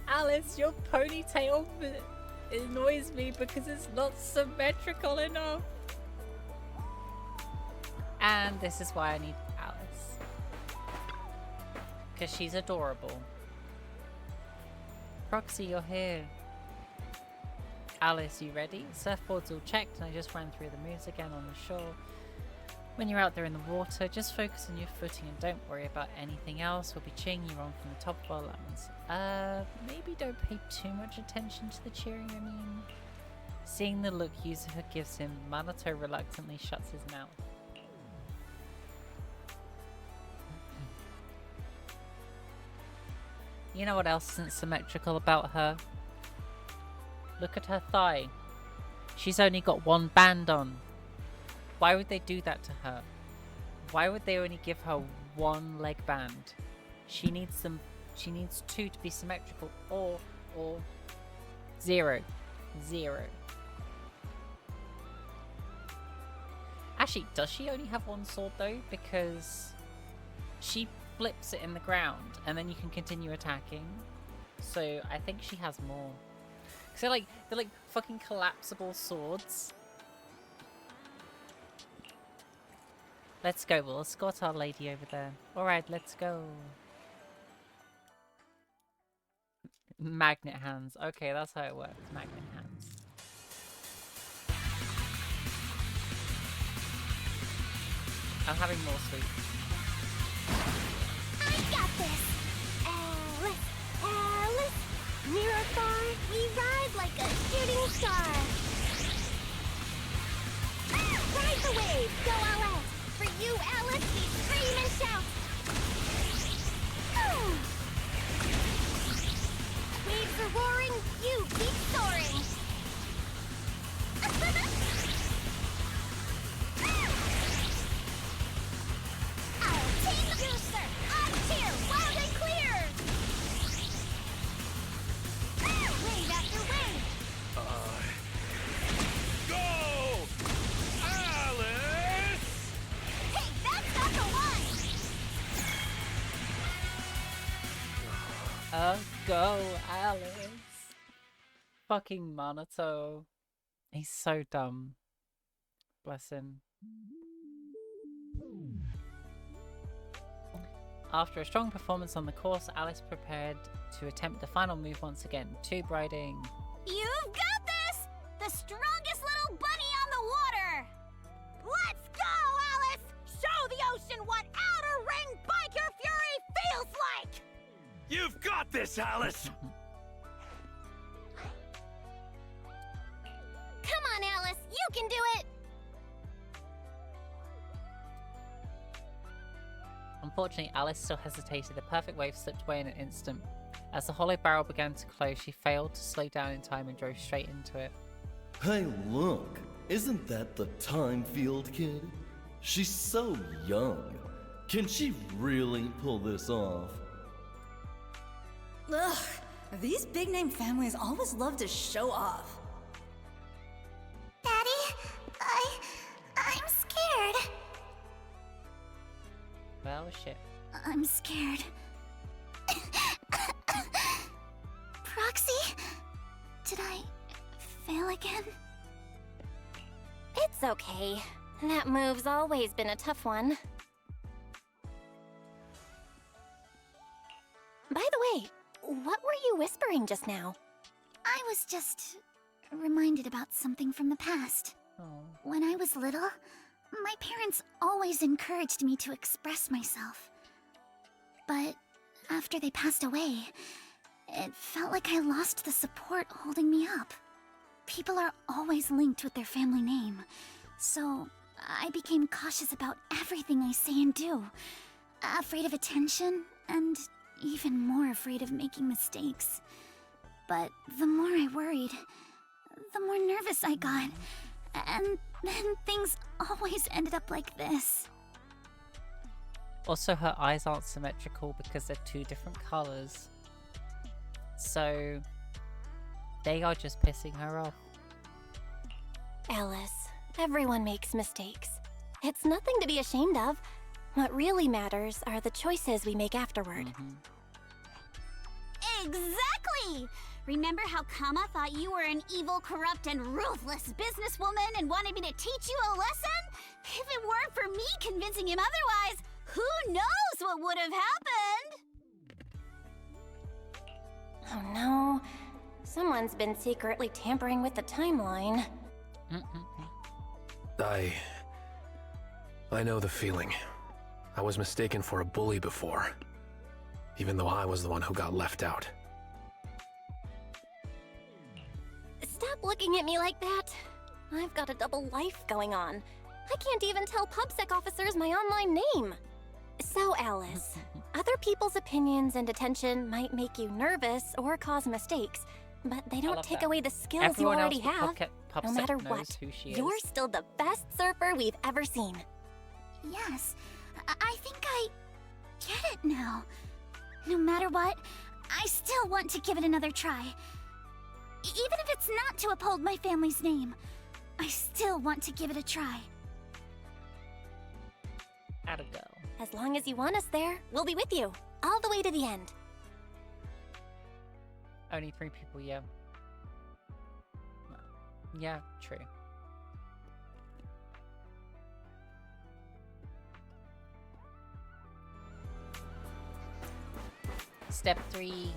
Alice, your ponytail annoys me because it's not symmetrical enough. And this is why I need Alice. Because she's adorable. Proxy, you're here. Alice, you ready? Surfboard's all checked and I just ran through the moves again on the shore. When you're out there in the water, just focus on your footing and don't worry about anything else. We'll be cheering you on from the top of our lungs. Maybe don't pay too much attention to the cheering, I mean. Seeing the look Yuzuha gives him, Minato reluctantly shuts his mouth. You know what else isn't symmetrical about her? Look at her thigh. She's only got one band on. Why would they do that to her? Why would they only give her one leg band? She needs them. She needs two to be symmetrical, or zero. Actually, does she only have one sword though? Because she flips it in the ground and then you can continue attacking. So I think she has more. So they're like fucking collapsible swords. Let's go. We'll escort our lady over there. Alright, let's go. Magnet hands. Okay, that's how it works. Magnet hands. I'm having more sweets. I got this. Alice, mirror far, we ride like a shooting star. Ride the wave, go Alice. For you, Alice, we scream and shout. Waves are roaring, you keep soaring. Our team juicer, up here, loud and clear. Wave after wave. Go! Alice! Hey, that's not the one. Go, Alice. Fucking Minato. He's so dumb. Bless him. After a strong performance on the course, Alice prepared to attempt the final move once again, tube riding. You've got this! The strongest little bunny on the water! Let's go, Alice! Show the ocean what outer ring biker fury feels like! You've got this, Alice! Come on, Alice, you can do it! Unfortunately, Alice still hesitated. The perfect wave slipped away in an instant. As the hollow barrel began to close, she failed to slow down in time and drove straight into it. Hey, look! Isn't that the Time Field kid? She's so young. Can she really pull this off? Ugh, these big-name families always love to show off. Daddy, I'm scared. Well, shit. I'm scared. Proxy? Did I fail again? It's okay. That move's always been a tough one. By the way, what were you whispering just now? I was just reminded about something from the past. Oh. When I was little, My parents always encouraged me to express myself. But after they passed away, it felt like I lost the support holding me up. People are always linked with their family name, so I became cautious about everything I say and do. Afraid of attention, and even more afraid of making mistakes. But the more I worried, the more nervous I got. And then things always ended up like this. Also, her eyes aren't symmetrical because they're two different colors. So, they are just pissing her off. Alice, everyone makes mistakes. It's nothing to be ashamed of. What really matters are the choices we make afterward. Exactly! Remember how Kama thought you were an evil, corrupt, and ruthless businesswoman and wanted me to teach you a lesson? If it weren't for me convincing him otherwise, who knows what would have happened? Oh no. Someone's been secretly tampering with the timeline. I know the feeling. I was mistaken for a bully before, even though I was the one who got left out. Stop looking at me like that. I've got a double life going on. I can't even tell PubSec officers my online name. So, Alice, other people's opinions and attention might make you nervous or cause mistakes, but they don't take away the skills Everyone you already else have. but No PubSec matter knows what, who she is. you're still the best surfer we've ever seen. Yes, I think I get it now. No matter what, I still want to give it another try. Even if it's not to uphold my family's name, I still want to give it a try. Atta go. As long as you want us there, we'll be with you, all the way to the end. Only 3 people, yeah. Yeah, true. Step 3.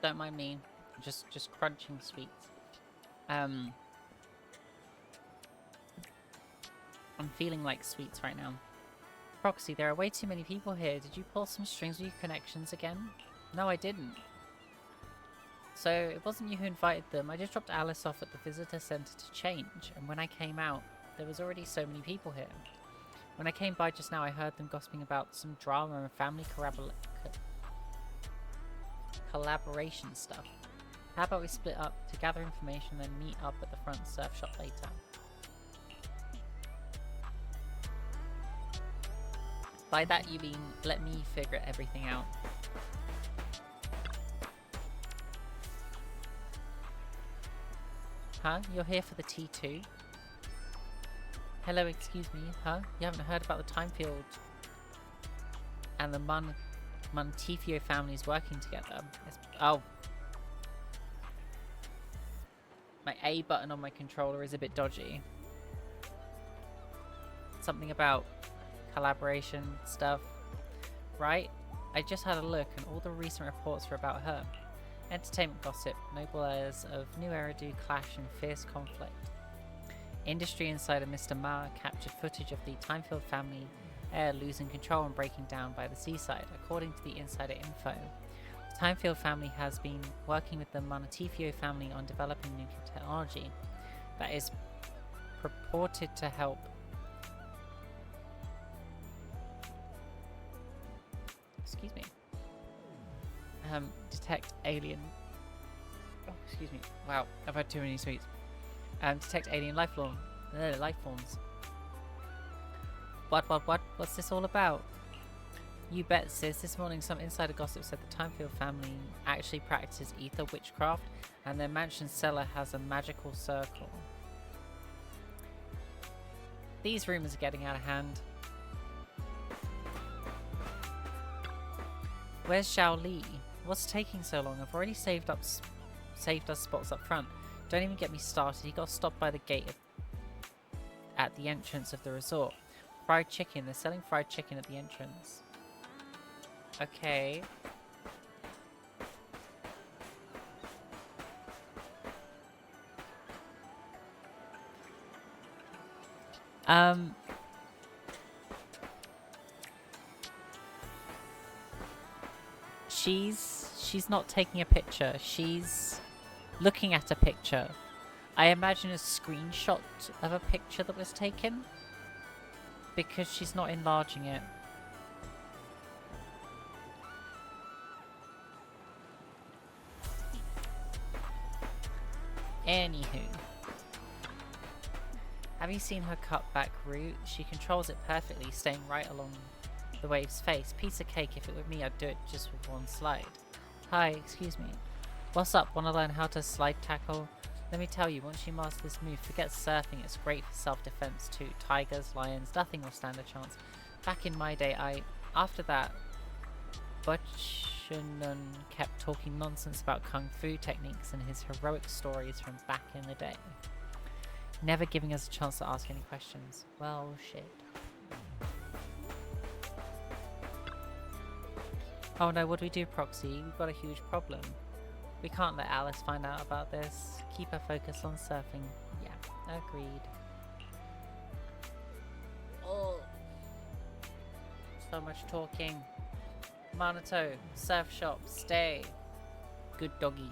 Don't mind me, just crunching sweets. I'm feeling like sweets right now. Proxy, there are way too many people here. Did you pull some strings with your connections again? No, I didn't. So, it wasn't you who invited them. I just dropped Alice off at the visitor center to change, and when I came out, there was already so many people here. When I came by just now, I heard them gossiping about some drama and family collaboration stuff. How about we split up to gather information and then meet up at the front surf shop later? By that you mean, let me figure everything out. Huh? You're here for the T2? Hello, excuse me, huh? You haven't heard about the time field and the Montifio families working together? Oh. My A button on my controller is a bit dodgy. Something about collaboration stuff, right? I just had a look and all the recent reports were about her. Entertainment gossip, noble airs of new era do clash and fierce conflict. Industry insider Mr. Ma captured footage of the Timefield family heir losing control and breaking down by the seaside. According to the insider info, the Timefield family has been working with the Monotifio family on developing nuclear technology that is purported to help detect alien. Oh, excuse me. Wow, I've had too many sweets. Detect alien life forms. What? What's this all about? You bet, sis. This morning, some insider gossip said the Timefield family actually practices ether witchcraft, and their mansion cellar has a magical circle. These rumors are getting out of hand. Where's Xiao Li? What's taking so long? I've already saved us spots up front. Don't even get me started. He got stopped by the gate at the entrance of the resort. Fried chicken. They're selling fried chicken at the entrance. Okay. She's not taking a picture. She's looking at a picture. I imagine a screenshot of a picture that was taken because she's not enlarging it. Anywho. Have you seen her cut back route? She controls it perfectly, staying right along the wave's face. Piece of cake. If it were me, I'd do it just with one slide. Hi, excuse me. What's up? Want to learn how to slide tackle? Let me tell you, once you master this move, forget surfing. It's great for self-defense too. Tigers, lions, nothing will stand a chance. Back in my day, after that, Butchunun kept talking nonsense about kung fu techniques and his heroic stories from back in the day. Never giving us a chance to ask any questions. Well, shit. Oh no, what do we do, Proxy? We've got a huge problem. We can't let Alice find out about this. Keep her focused on surfing. Yeah, agreed. Oh. So much talking. Manato, surf shop, stay. Good doggy.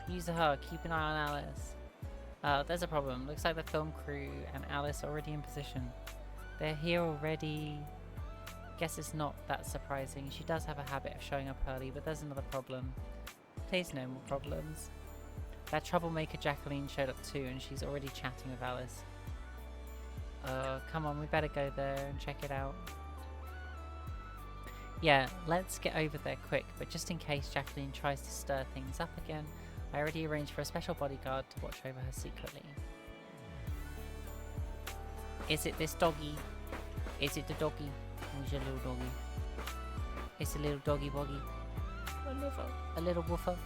Use her, keep an eye on Alice. There's a problem. Looks like the film crew and Alice are already in position. They're here already. Guess it's not that surprising. She does have a habit of showing up early, but there's another problem. Please, no more problems. That troublemaker Jacqueline showed up too, and she's already chatting with Alice. Come on, we better go there and check it out. Yeah, let's get over there quick, but just in case Jacqueline tries to stir things up again, I already arranged for a special bodyguard to watch over her secretly. Is it this doggy? Is it the doggy? Who's your little doggy? It's a little doggy boggy. A little woofer.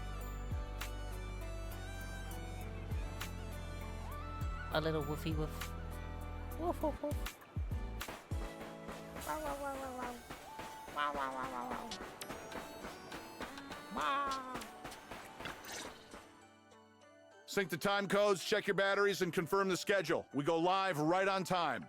A little woofy woof. Woof woof woof. Wow wow wow wow wow. Wow wow wow wow wow. Wow. Sync the time codes, check your batteries, and confirm the schedule. We go live right on time.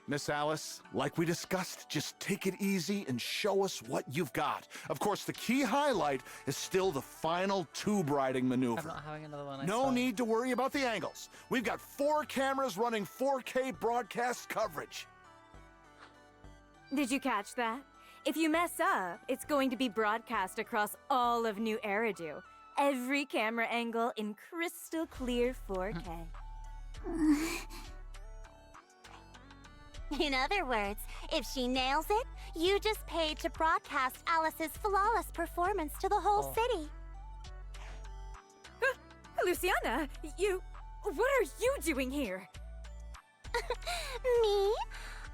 Miss Alice, like we discussed, just take it easy and show us what you've got. Of course, the key highlight is still the final tube riding maneuver. I'm not having another one. No need to worry about the angles. We've got 4 cameras running 4K broadcast coverage. Did you catch that? If you mess up, it's going to be broadcast across all of New Eridu. Every camera angle in crystal clear 4K. In other words, if she nails it, you just paid to broadcast Alice's flawless performance to the whole city. Luciana, what are you doing here? Me?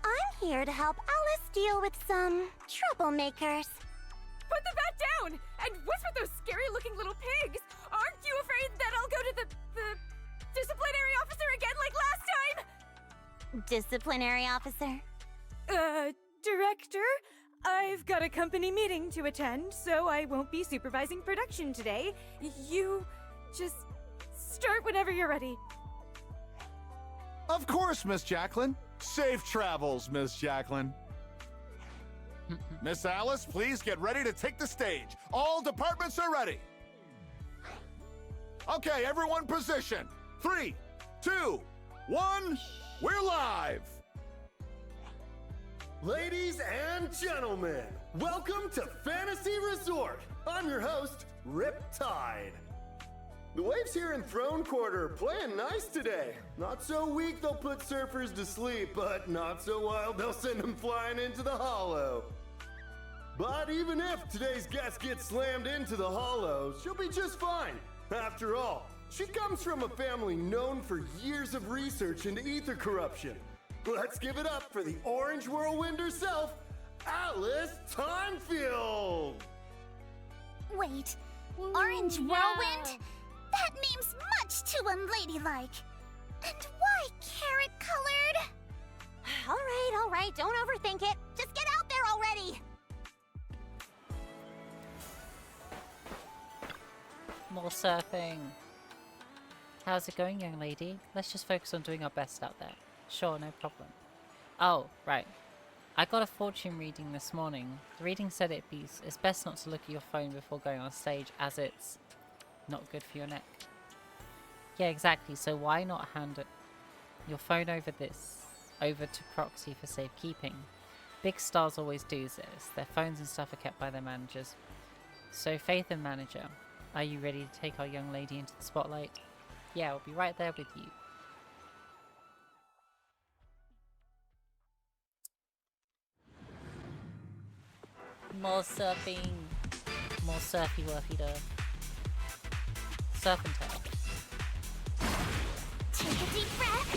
I'm here to help Alice deal with some troublemakers. Put the bat down! And what's with those scary-looking little pigs? Aren't you afraid that I'll go to the disciplinary officer again like last time? Disciplinary officer? Director? I've got a company meeting to attend, so I won't be supervising production today. You just start whenever you're ready. Of course, Miss Jacqueline. Safe travels, Miss Jacqueline. Miss Alice, please get ready to take the stage. All departments are ready. Okay, everyone position. 3, 2, 1, we're live. Ladies and gentlemen, welcome to Fantasy Resort. I'm your host, Riptide. The waves here in Throne Quarter are playing nice today. Not so weak they'll put surfers to sleep, but not so wild they'll send them flying into the hollow. But even if today's guest gets slammed into the hollow, she'll be just fine. After all, she comes from a family known for years of research into ether corruption. Let's give it up for the Orange Whirlwind herself, Alice Timefield! Wait, Orange Whirlwind? That name's much too unladylike. And why carrot-colored? All right, don't overthink it. Just get out there already. bottle surfing. How's it going, young lady? Let's just focus on doing our best out there. Sure, no problem. Oh, right. I got a fortune reading this morning. The reading said it's best not to look at your phone before going on stage, as it's not good for your neck. Yeah, exactly. So why not hand your phone over to proxy for safekeeping? Big stars always do this. Their phones and stuff are kept by their managers. So Faith and manager, are you ready to take our young lady into the spotlight? Yeah, we'll be right there with you. More surfing. More surfy worthy to surf and turf. Take a deep breath.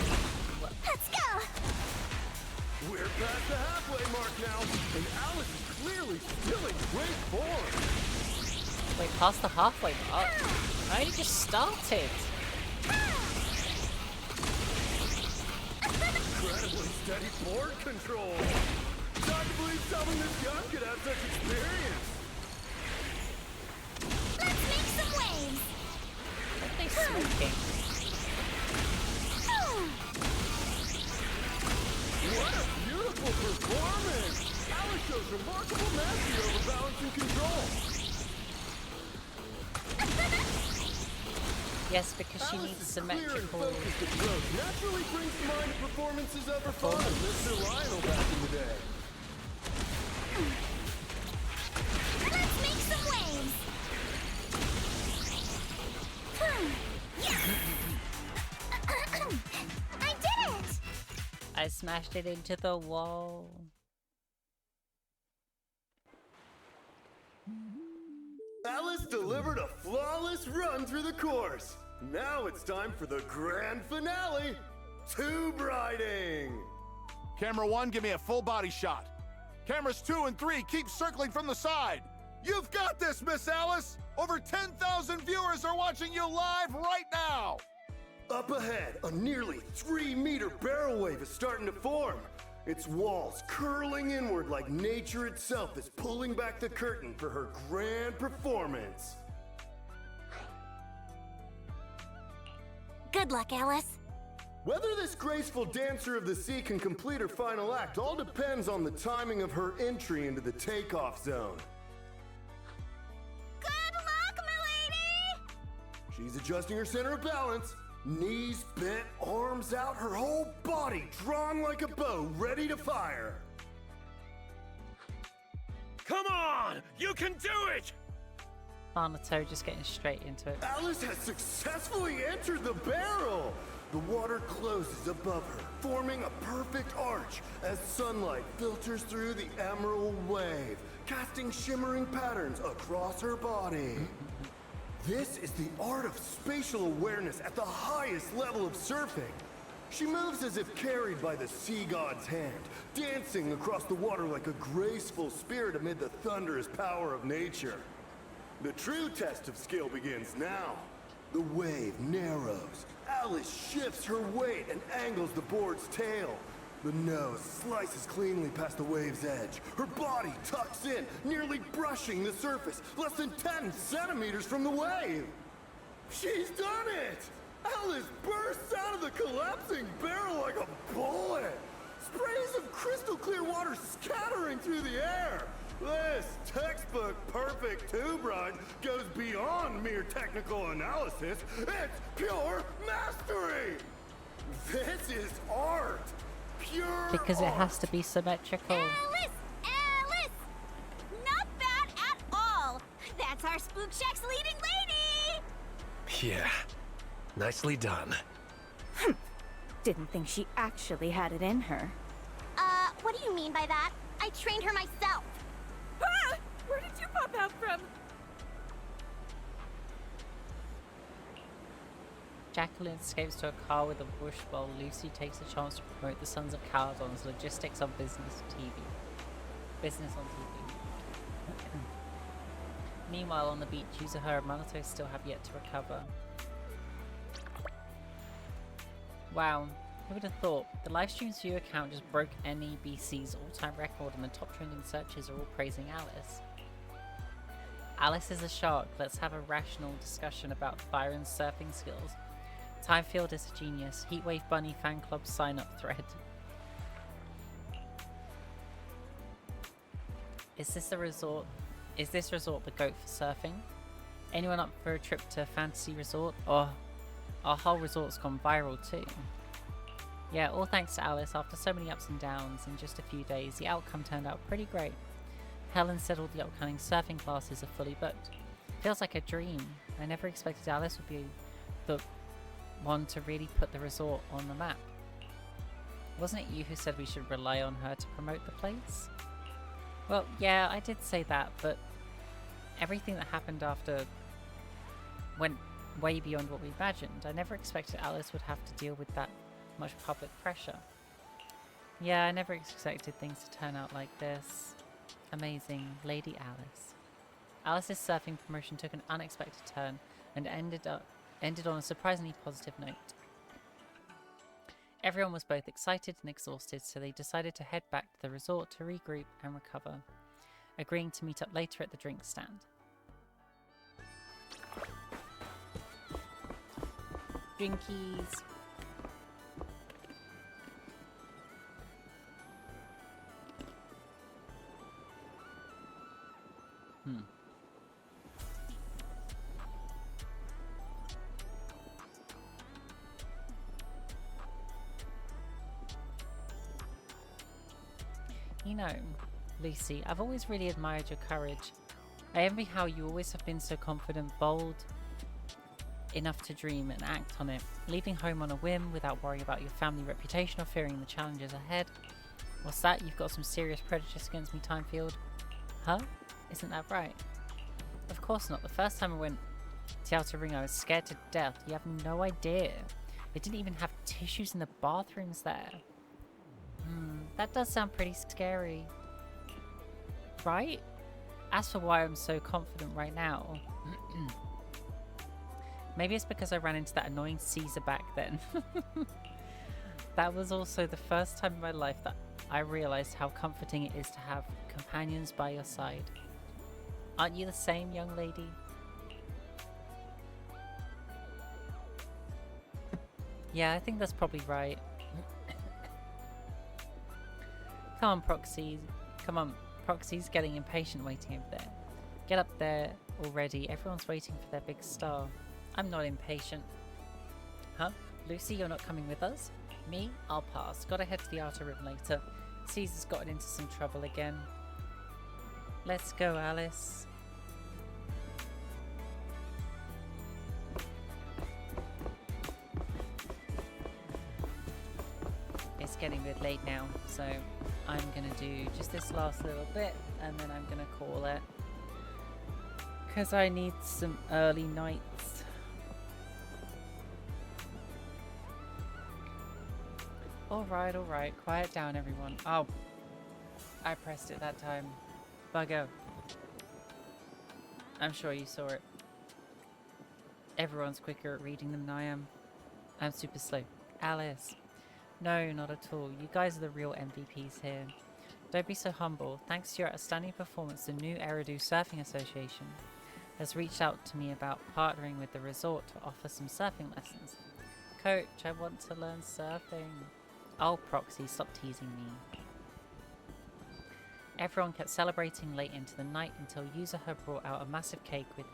Let's go! We're past the halfway mark now, and Alice is clearly still in great form. Wait, past the halfway mark? I only just started. Incredibly steady board control. Hard to believe someone this young could have such experience. Let's make some waves! What are they smoking? What a beautiful performance! Alice shows remarkable mastery over balance and control. Yes, because she Alice needs is symmetrical. clear and focused approach naturally brings to mind performances of her father, Mr. Lionel, back in the day. Let's make some waves! I did it! I smashed it into the wall. Alice delivered a flawless run through the course. Now it's time for the grand finale, tube riding. Camera 1, give me a full body shot. Cameras 2 and 3, keep circling from the side. You've got this, Miss Alice! Over 10,000 viewers are watching you live right now! Up ahead, a nearly 3-meter barrel wave is starting to form. Its walls curling inward like nature itself is pulling back the curtain for her grand performance. Good luck, Alice. Whether this graceful dancer of the sea can complete her final act all depends on the timing of her entry into the takeoff zone. Good luck, m'lady! She's adjusting her center of balance. Knees bent, arms out, her whole body drawn like a bow, ready to fire. Come on! You can do it! Barnato just getting straight into it. Alice has successfully entered the barrel! The water closes above her, forming a perfect arch as sunlight filters through the emerald wave, casting shimmering patterns across her body. This is the art of spatial awareness at the highest level of surfing. She moves as if carried by the sea god's hand, dancing across the water like a graceful spirit amid the thunderous power of nature. The true test of skill begins now. The wave narrows. Alice shifts her weight and angles the board's tail. The nose slices cleanly past the wave's edge. Her body tucks in, nearly brushing the surface, less than 10 centimeters from the wave. She's done it! Alice bursts out of the collapsing barrel like a bullet. Sprays of crystal clear water scattering through the air. This textbook perfect tube ride goes beyond mere technical analysis. It's pure mastery! This is art! Pure Because it art. has to be symmetrical. Alice! Alice! Not bad at all! That's our Spook Shack's leading lady! Yeah. Nicely done. Didn't think she actually had it in her. What do you mean by that? I trained her myself. Ah! Where did you pop out from? Jacqueline escapes to a car with a bush while Lucy takes a chance to promote the Sons of Caledon's logistics on Business TV. Business on TV. Meanwhile, on the beach, Yuzuha and Minato still have yet to recover. Wow, who would have thought? The livestream's viewer count just broke NEBC's all-time record and the top trending searches are all praising Alice. Alice is a shark. Let's have a rational discussion about Byron's surfing skills. Timefield is a genius. Heatwave Bunny fan club sign up thread. Is this resort the goat for surfing? Anyone up for a trip to Fantasy Resort? Oh, our whole resort's gone viral too. Yeah, all thanks to Alice. After so many ups and downs in just a few days, the outcome turned out pretty great. Helen said all the upcoming surfing classes are fully booked. Feels like a dream. I never expected Alice would be the one to really put the resort on the map. Wasn't it you who said we should rely on her to promote the place? Well, yeah, I did say that, but everything that happened after went way beyond what we imagined. I never expected Alice would have to deal with that much public pressure. Yeah, I never expected things to turn out like this. Amazing, Lady Alice. Alice's surfing promotion took an unexpected turn and ended on a surprisingly positive note. Everyone was both excited and exhausted, so they decided to head back to the resort to regroup and recover, agreeing to meet up later at the drink stand. Drinkies. You know, Lucy, I've always really admired your courage. I envy how you always have been so confident, bold enough to dream and act on it, leaving home on a whim without worrying about your family reputation or fearing the challenges ahead. What's that? You've got some serious prejudice against me, Timefield? Huh? Isn't that right? Of course not. The first time I went to Outer Ring, I was scared to death. You have no idea. They didn't even have tissues in the bathrooms there. That does sound pretty scary. Right? As for why I'm so confident right now, maybe it's because I ran into that annoying Caesar back then. That was also the first time in my life that I realized how comforting it is to have companions by your side. Aren't you the same, young lady? Yeah, I think that's probably right. Come on, Proxy. Come on, Proxy's getting impatient waiting over there. Get up there already. Everyone's waiting for their big star. I'm not impatient. Huh? Lucy, you're not coming with us? Me? I'll pass. Gotta head to the Outer Rim later. Caesar's gotten into some trouble again. Let's go, Alice. It's getting a bit late now, so I'm gonna do just this last little bit and then I'm gonna call it. Because I need some early nights. Alright, quiet down everyone. Oh, I pressed it that time. Bugger. I'm sure you saw it. Everyone's quicker at reading them than I am. I'm super slow. Alice. No, not at all. You guys are the real MVPs here. Don't be so humble. Thanks to your outstanding performance, the new Eridu Surfing Association has reached out to me about partnering with the resort to offer some surfing lessons. Coach, I want to learn surfing. Oh, Proxy, stop teasing me. Everyone kept celebrating late into the night until Yuzuha brought out a massive cake with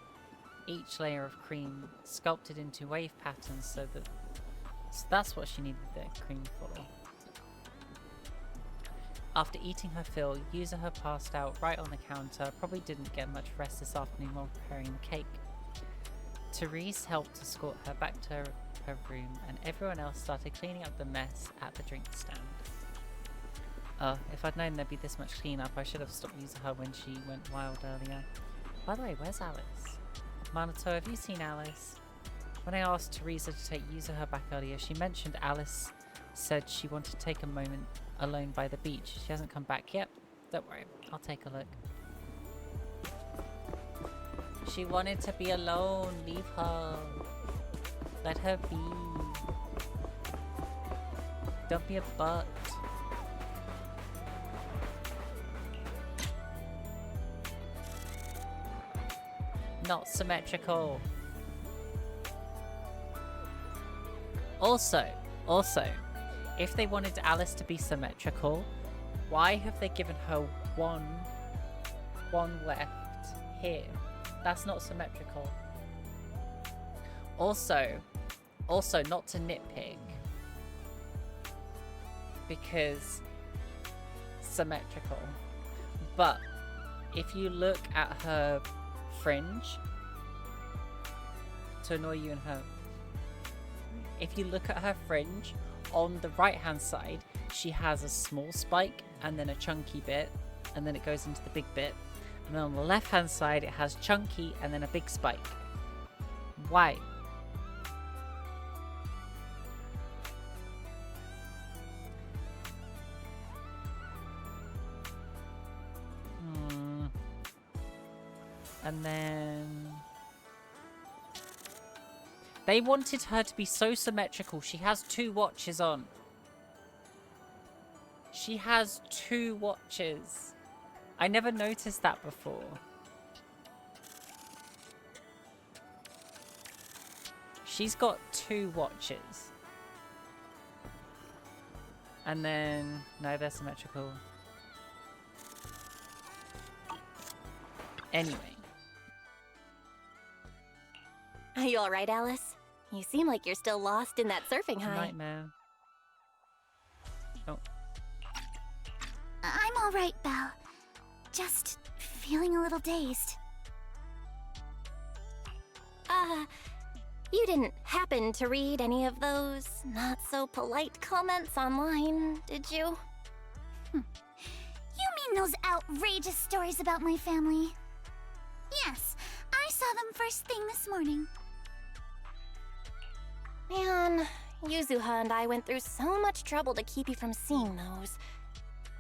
each layer of cream sculpted into wave patterns so that's what she needed the cream for. After eating her fill, Yuzuha passed out right on the counter, probably didn't get much rest this afternoon while preparing the cake. Therese helped escort her back to her room, and everyone else started cleaning up the mess at the drink stand. If I'd known there'd be this much cleanup, I should have stopped Yuzuha when she went wild earlier. By the way, where's Alice? Manato, have you seen Alice? When I asked Teresa to take Yuzuha back earlier, she mentioned Alice said she wanted to take a moment alone by the beach. She hasn't come back yet. Don't worry, I'll take a look. She wanted to be alone. Leave her. Let her be. Don't be a butt. Not symmetrical. Also, if they wanted Alice to be symmetrical, why have they given her one left here? That's not symmetrical. Also, not to nitpick, because symmetrical, but if you look at her fringe, to annoy you and her, if you look at her fringe, on the right hand side she has a small spike and then a chunky bit, and then it goes into the big bit, and then on the left hand side it has chunky and then a big spike. Why? And then they wanted her to be so symmetrical. She has 2 watches on. She has 2 watches. I never noticed that before. She's got 2 watches. And then, no, they're symmetrical. Anyway. Are you alright, Alice? You seem like you're still lost in that surfing high. Nightmare. Oh. I'm alright, Belle. Just feeling a little dazed. You didn't happen to read any of those not-so-polite comments online, did you? You mean those outrageous stories about my family? Yes, I saw them first thing this morning. Man, Yuzuha and I went through so much trouble to keep you from seeing those.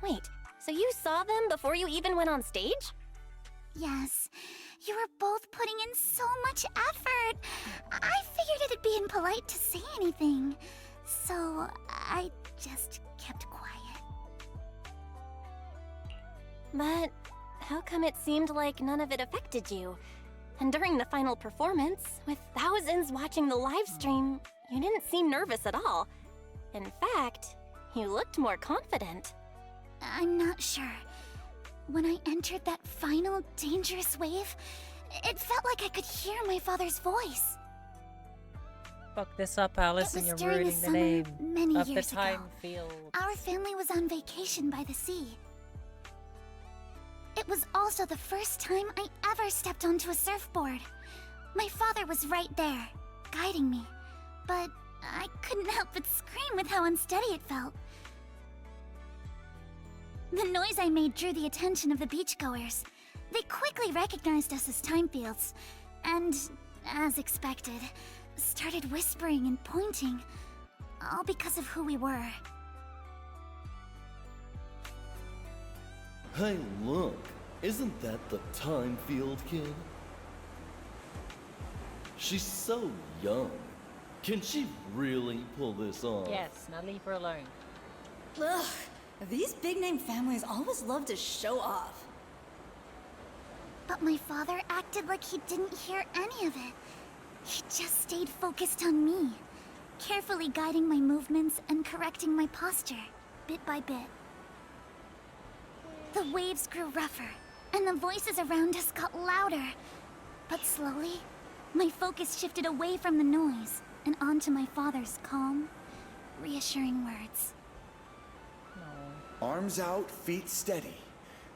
Wait, so you saw them before you even went on stage? Yes, you were both putting in so much effort. I figured it'd be impolite to say anything, so I just kept quiet. But how come it seemed like none of it affected you? And during the final performance, with thousands watching the live stream, you didn't seem nervous at all. In fact, you looked more confident. I'm not sure. When I entered that final dangerous wave, it felt like I could hear my father's voice. Fuck this up, Alice, It and was you're during a ruining the summer name many of the years ago. time field. Our family was on vacation by the sea. It was also the first time I ever stepped onto a surfboard. My father was right there, guiding me, but I couldn't help but scream with how unsteady it felt. The noise I made drew the attention of the beachgoers. They quickly recognized us as time fields, and, as expected, started whispering and pointing, all because of who we were. Hey, look. Isn't that the time field kid? She's so young. Can she really pull this off? Yes, now leave her alone. Ugh, these big-name families always love to show off. But my father acted like he didn't hear any of it. He just stayed focused on me, carefully guiding my movements and correcting my posture, bit by bit. The waves grew rougher, and the voices around us got louder. But slowly, my focus shifted away from the noise and onto my father's calm, reassuring words. Arms out, feet steady.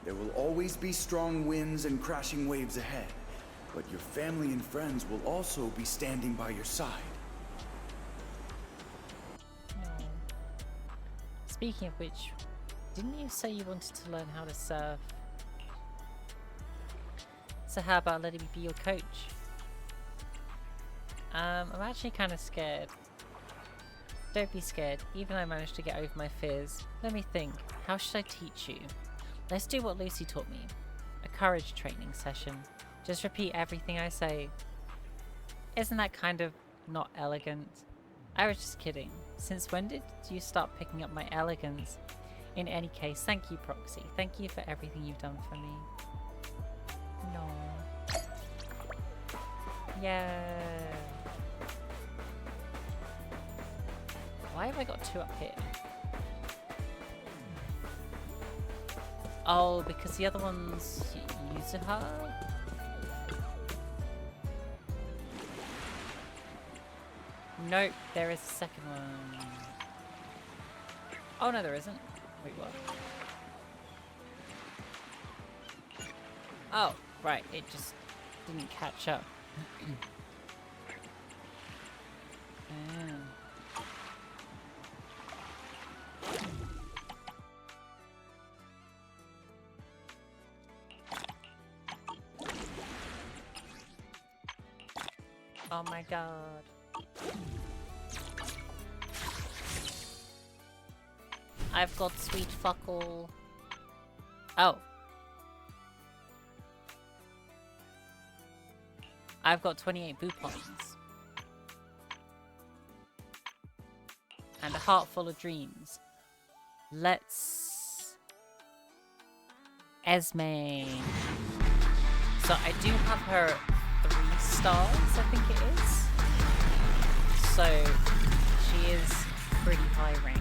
There will always be strong winds and crashing waves ahead, but your family and friends will also be standing by your side. Speaking of which, didn't you say you wanted to learn how to surf? So how about letting me be your coach? I'm actually kind of scared. Don't be scared, even I managed to get over my fears. Let me think, how should I teach you? Let's do what Lucy taught me. A courage training session. Just repeat everything I say. Isn't that kind of not elegant? I was just kidding. Since when did you start picking up my elegance? In any case, thank you, Proxy. Thank you for everything you've done for me. No. Yeah. Why have I got 2 up here? Oh, because the other one's Yuzuha? Nope, there is a second one. Oh no, there isn't. Wait, what? Oh, right, it just didn't catch up. Oh my god. I've got sweet fuckle. Oh. I've got 28 boopons. And a heart full of dreams. Let's... Esme. So I do have her 3 stars, I think it is. So she is pretty high ranked.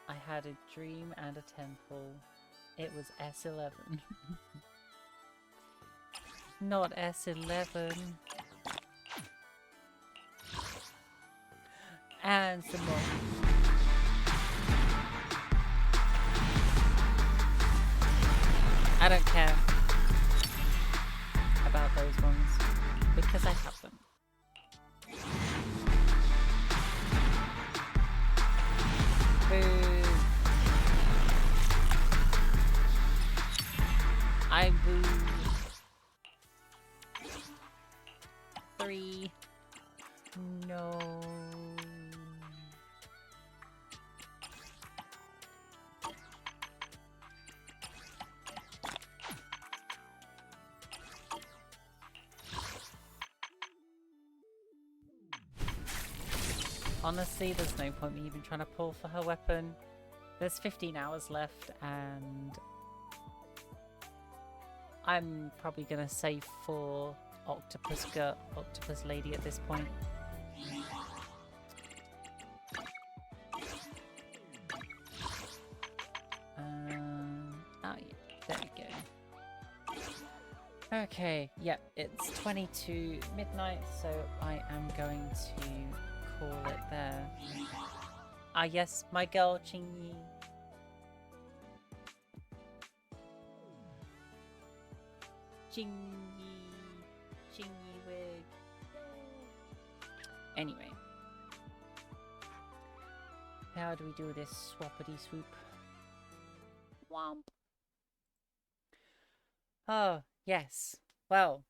I had a dream and a temple. It was S11. Not S11. And some more. I don't care about those ones because I have them. Boo. I boo. 3. No. Honestly, there's no point me even trying to pull for her weapon. There's 15 hours left and I'm probably gonna save for Octopus Lady at this point. Oh yeah, there we go. Okay, yep, it's 22 midnight, so I am going to call it there. Ah yes, my girl Chingy. Chingy wig. Anyway. How do we do this swappity swoop? Womp. Oh, yes. Well,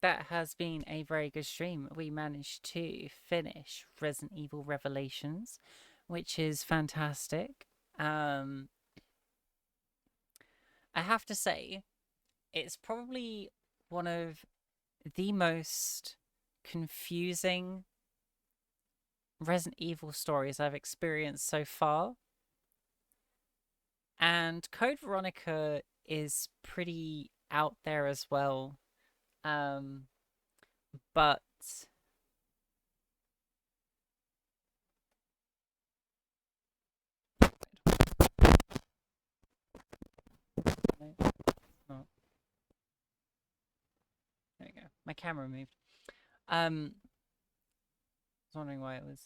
that has been a very good stream. We managed to finish Resident Evil Revelations, which is fantastic. I have to say, it's probably one of the most confusing Resident Evil stories I've experienced so far. And Code Veronica is pretty out there as well. But oh. There we go. My camera moved. I was wondering why it was.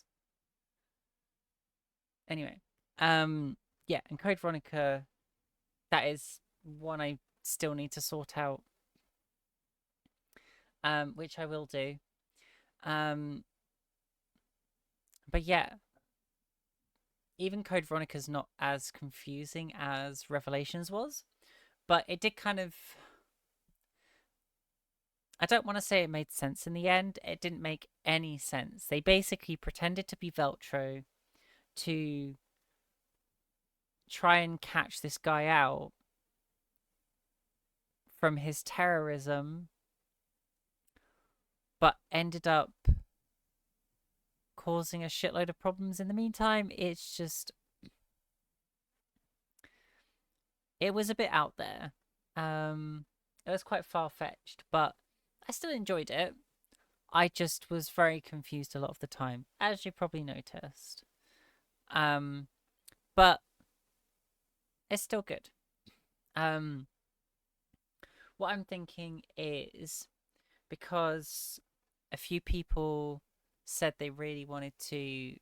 Anyway, yeah, and Code Veronica, that is one I still need to sort out. Which I will do. But yeah, even Code Veronica's not as confusing as Revelations was, but it did kind of... I don't want to say it made sense in the end. It didn't make any sense. They basically pretended to be Veltro to try and catch this guy out from his terrorism, but ended up causing a shitload of problems in the meantime. It's just... it was a bit out there. It was quite far-fetched, but I still enjoyed it. I just was very confused a lot of the time, as you probably noticed. Um, but it's still good. Um, what I'm thinking is, because a few people said they really wanted to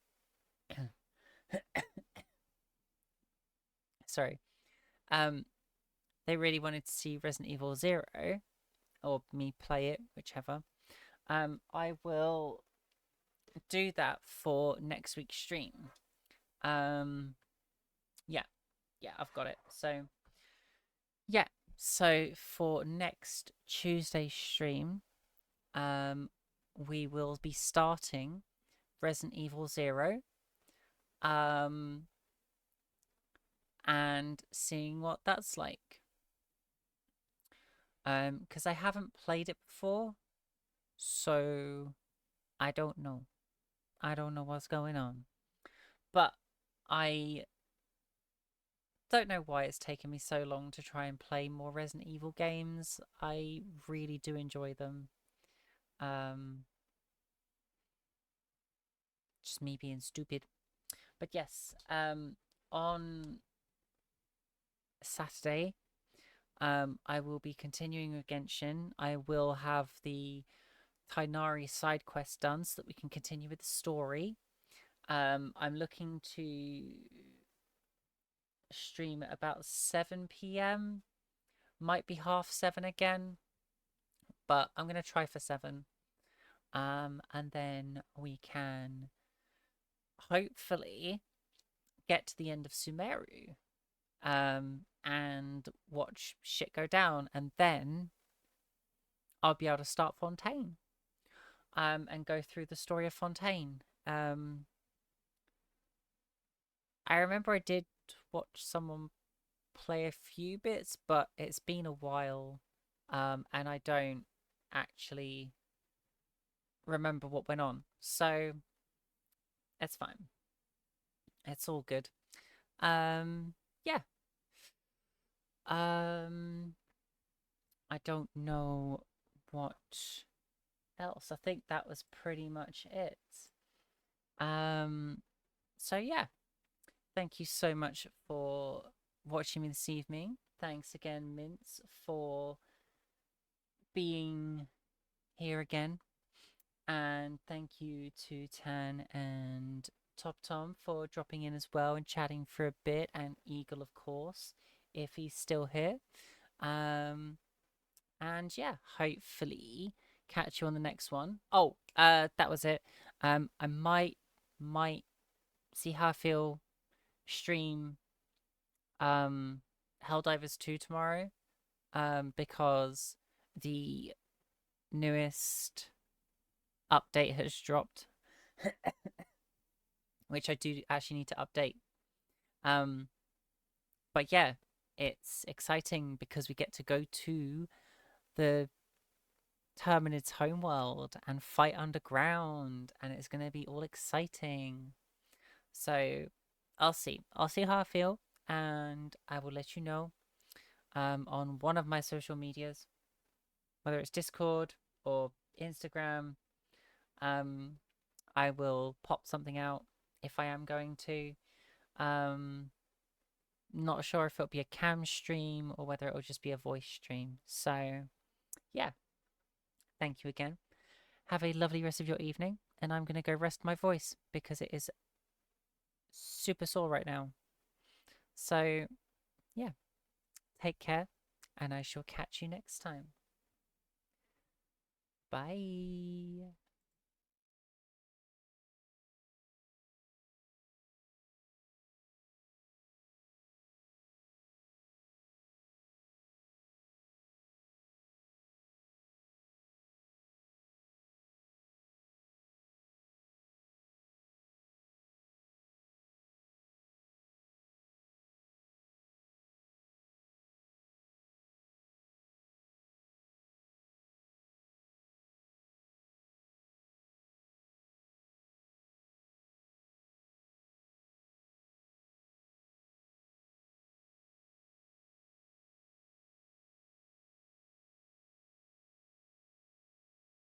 sorry. They really wanted to see Resident Evil 0 or me play it, whichever. I will do that for next week's stream. Yeah. Yeah, I've got it. So yeah. So for next Tuesday's stream, we will be starting Resident Evil 0. And seeing what that's like. Because I haven't played it before, so I don't know. I don't know what's going on. But I don't know why it's taken me so long to try and play more Resident Evil games. I really do enjoy them. Just me being stupid. But yes, on Saturday, I will be continuing with Genshin. I will have the Tighnari side quest done so that we can continue with the story. I'm looking to stream at about 7 p.m. Might be half 7 again, but I'm going to try for 7. And then we can hopefully get to the end of Sumeru and watch shit go down, and then I'll be able to start Fontaine and go through the story of Fontaine. I remember I did watch someone play a few bits, but it's been a while, and I don't actually remember what went on, so it's fine. It's all good. Yeah. I don't know what else. I think that was pretty much it. So yeah. Thank you so much for watching me this evening. Thanks again, Mince, for being here again. And thank you to Tan and Top Tom for dropping in as well and chatting for a bit, and Eagle, of course, if he's still here. And yeah, hopefully catch you on the next one. Oh, that was it. I might see how I feel, stream Helldivers 2 tomorrow, because the newest update has dropped, which I do actually need to update. But yeah, it's exciting because we get to go to the Terminid's homeworld and fight underground, and it's going to be all exciting. So I'll see how I feel, and I will let you know on one of my social medias, whether it's Discord or Instagram. I will pop something out if I am going to. Not sure if it'll be a cam stream or whether it'll just be a voice stream. So yeah, thank you again. Have a lovely rest of your evening, and I'm going to go rest my voice because it is super sore right now. So yeah, take care, and I shall catch you next time. Bye.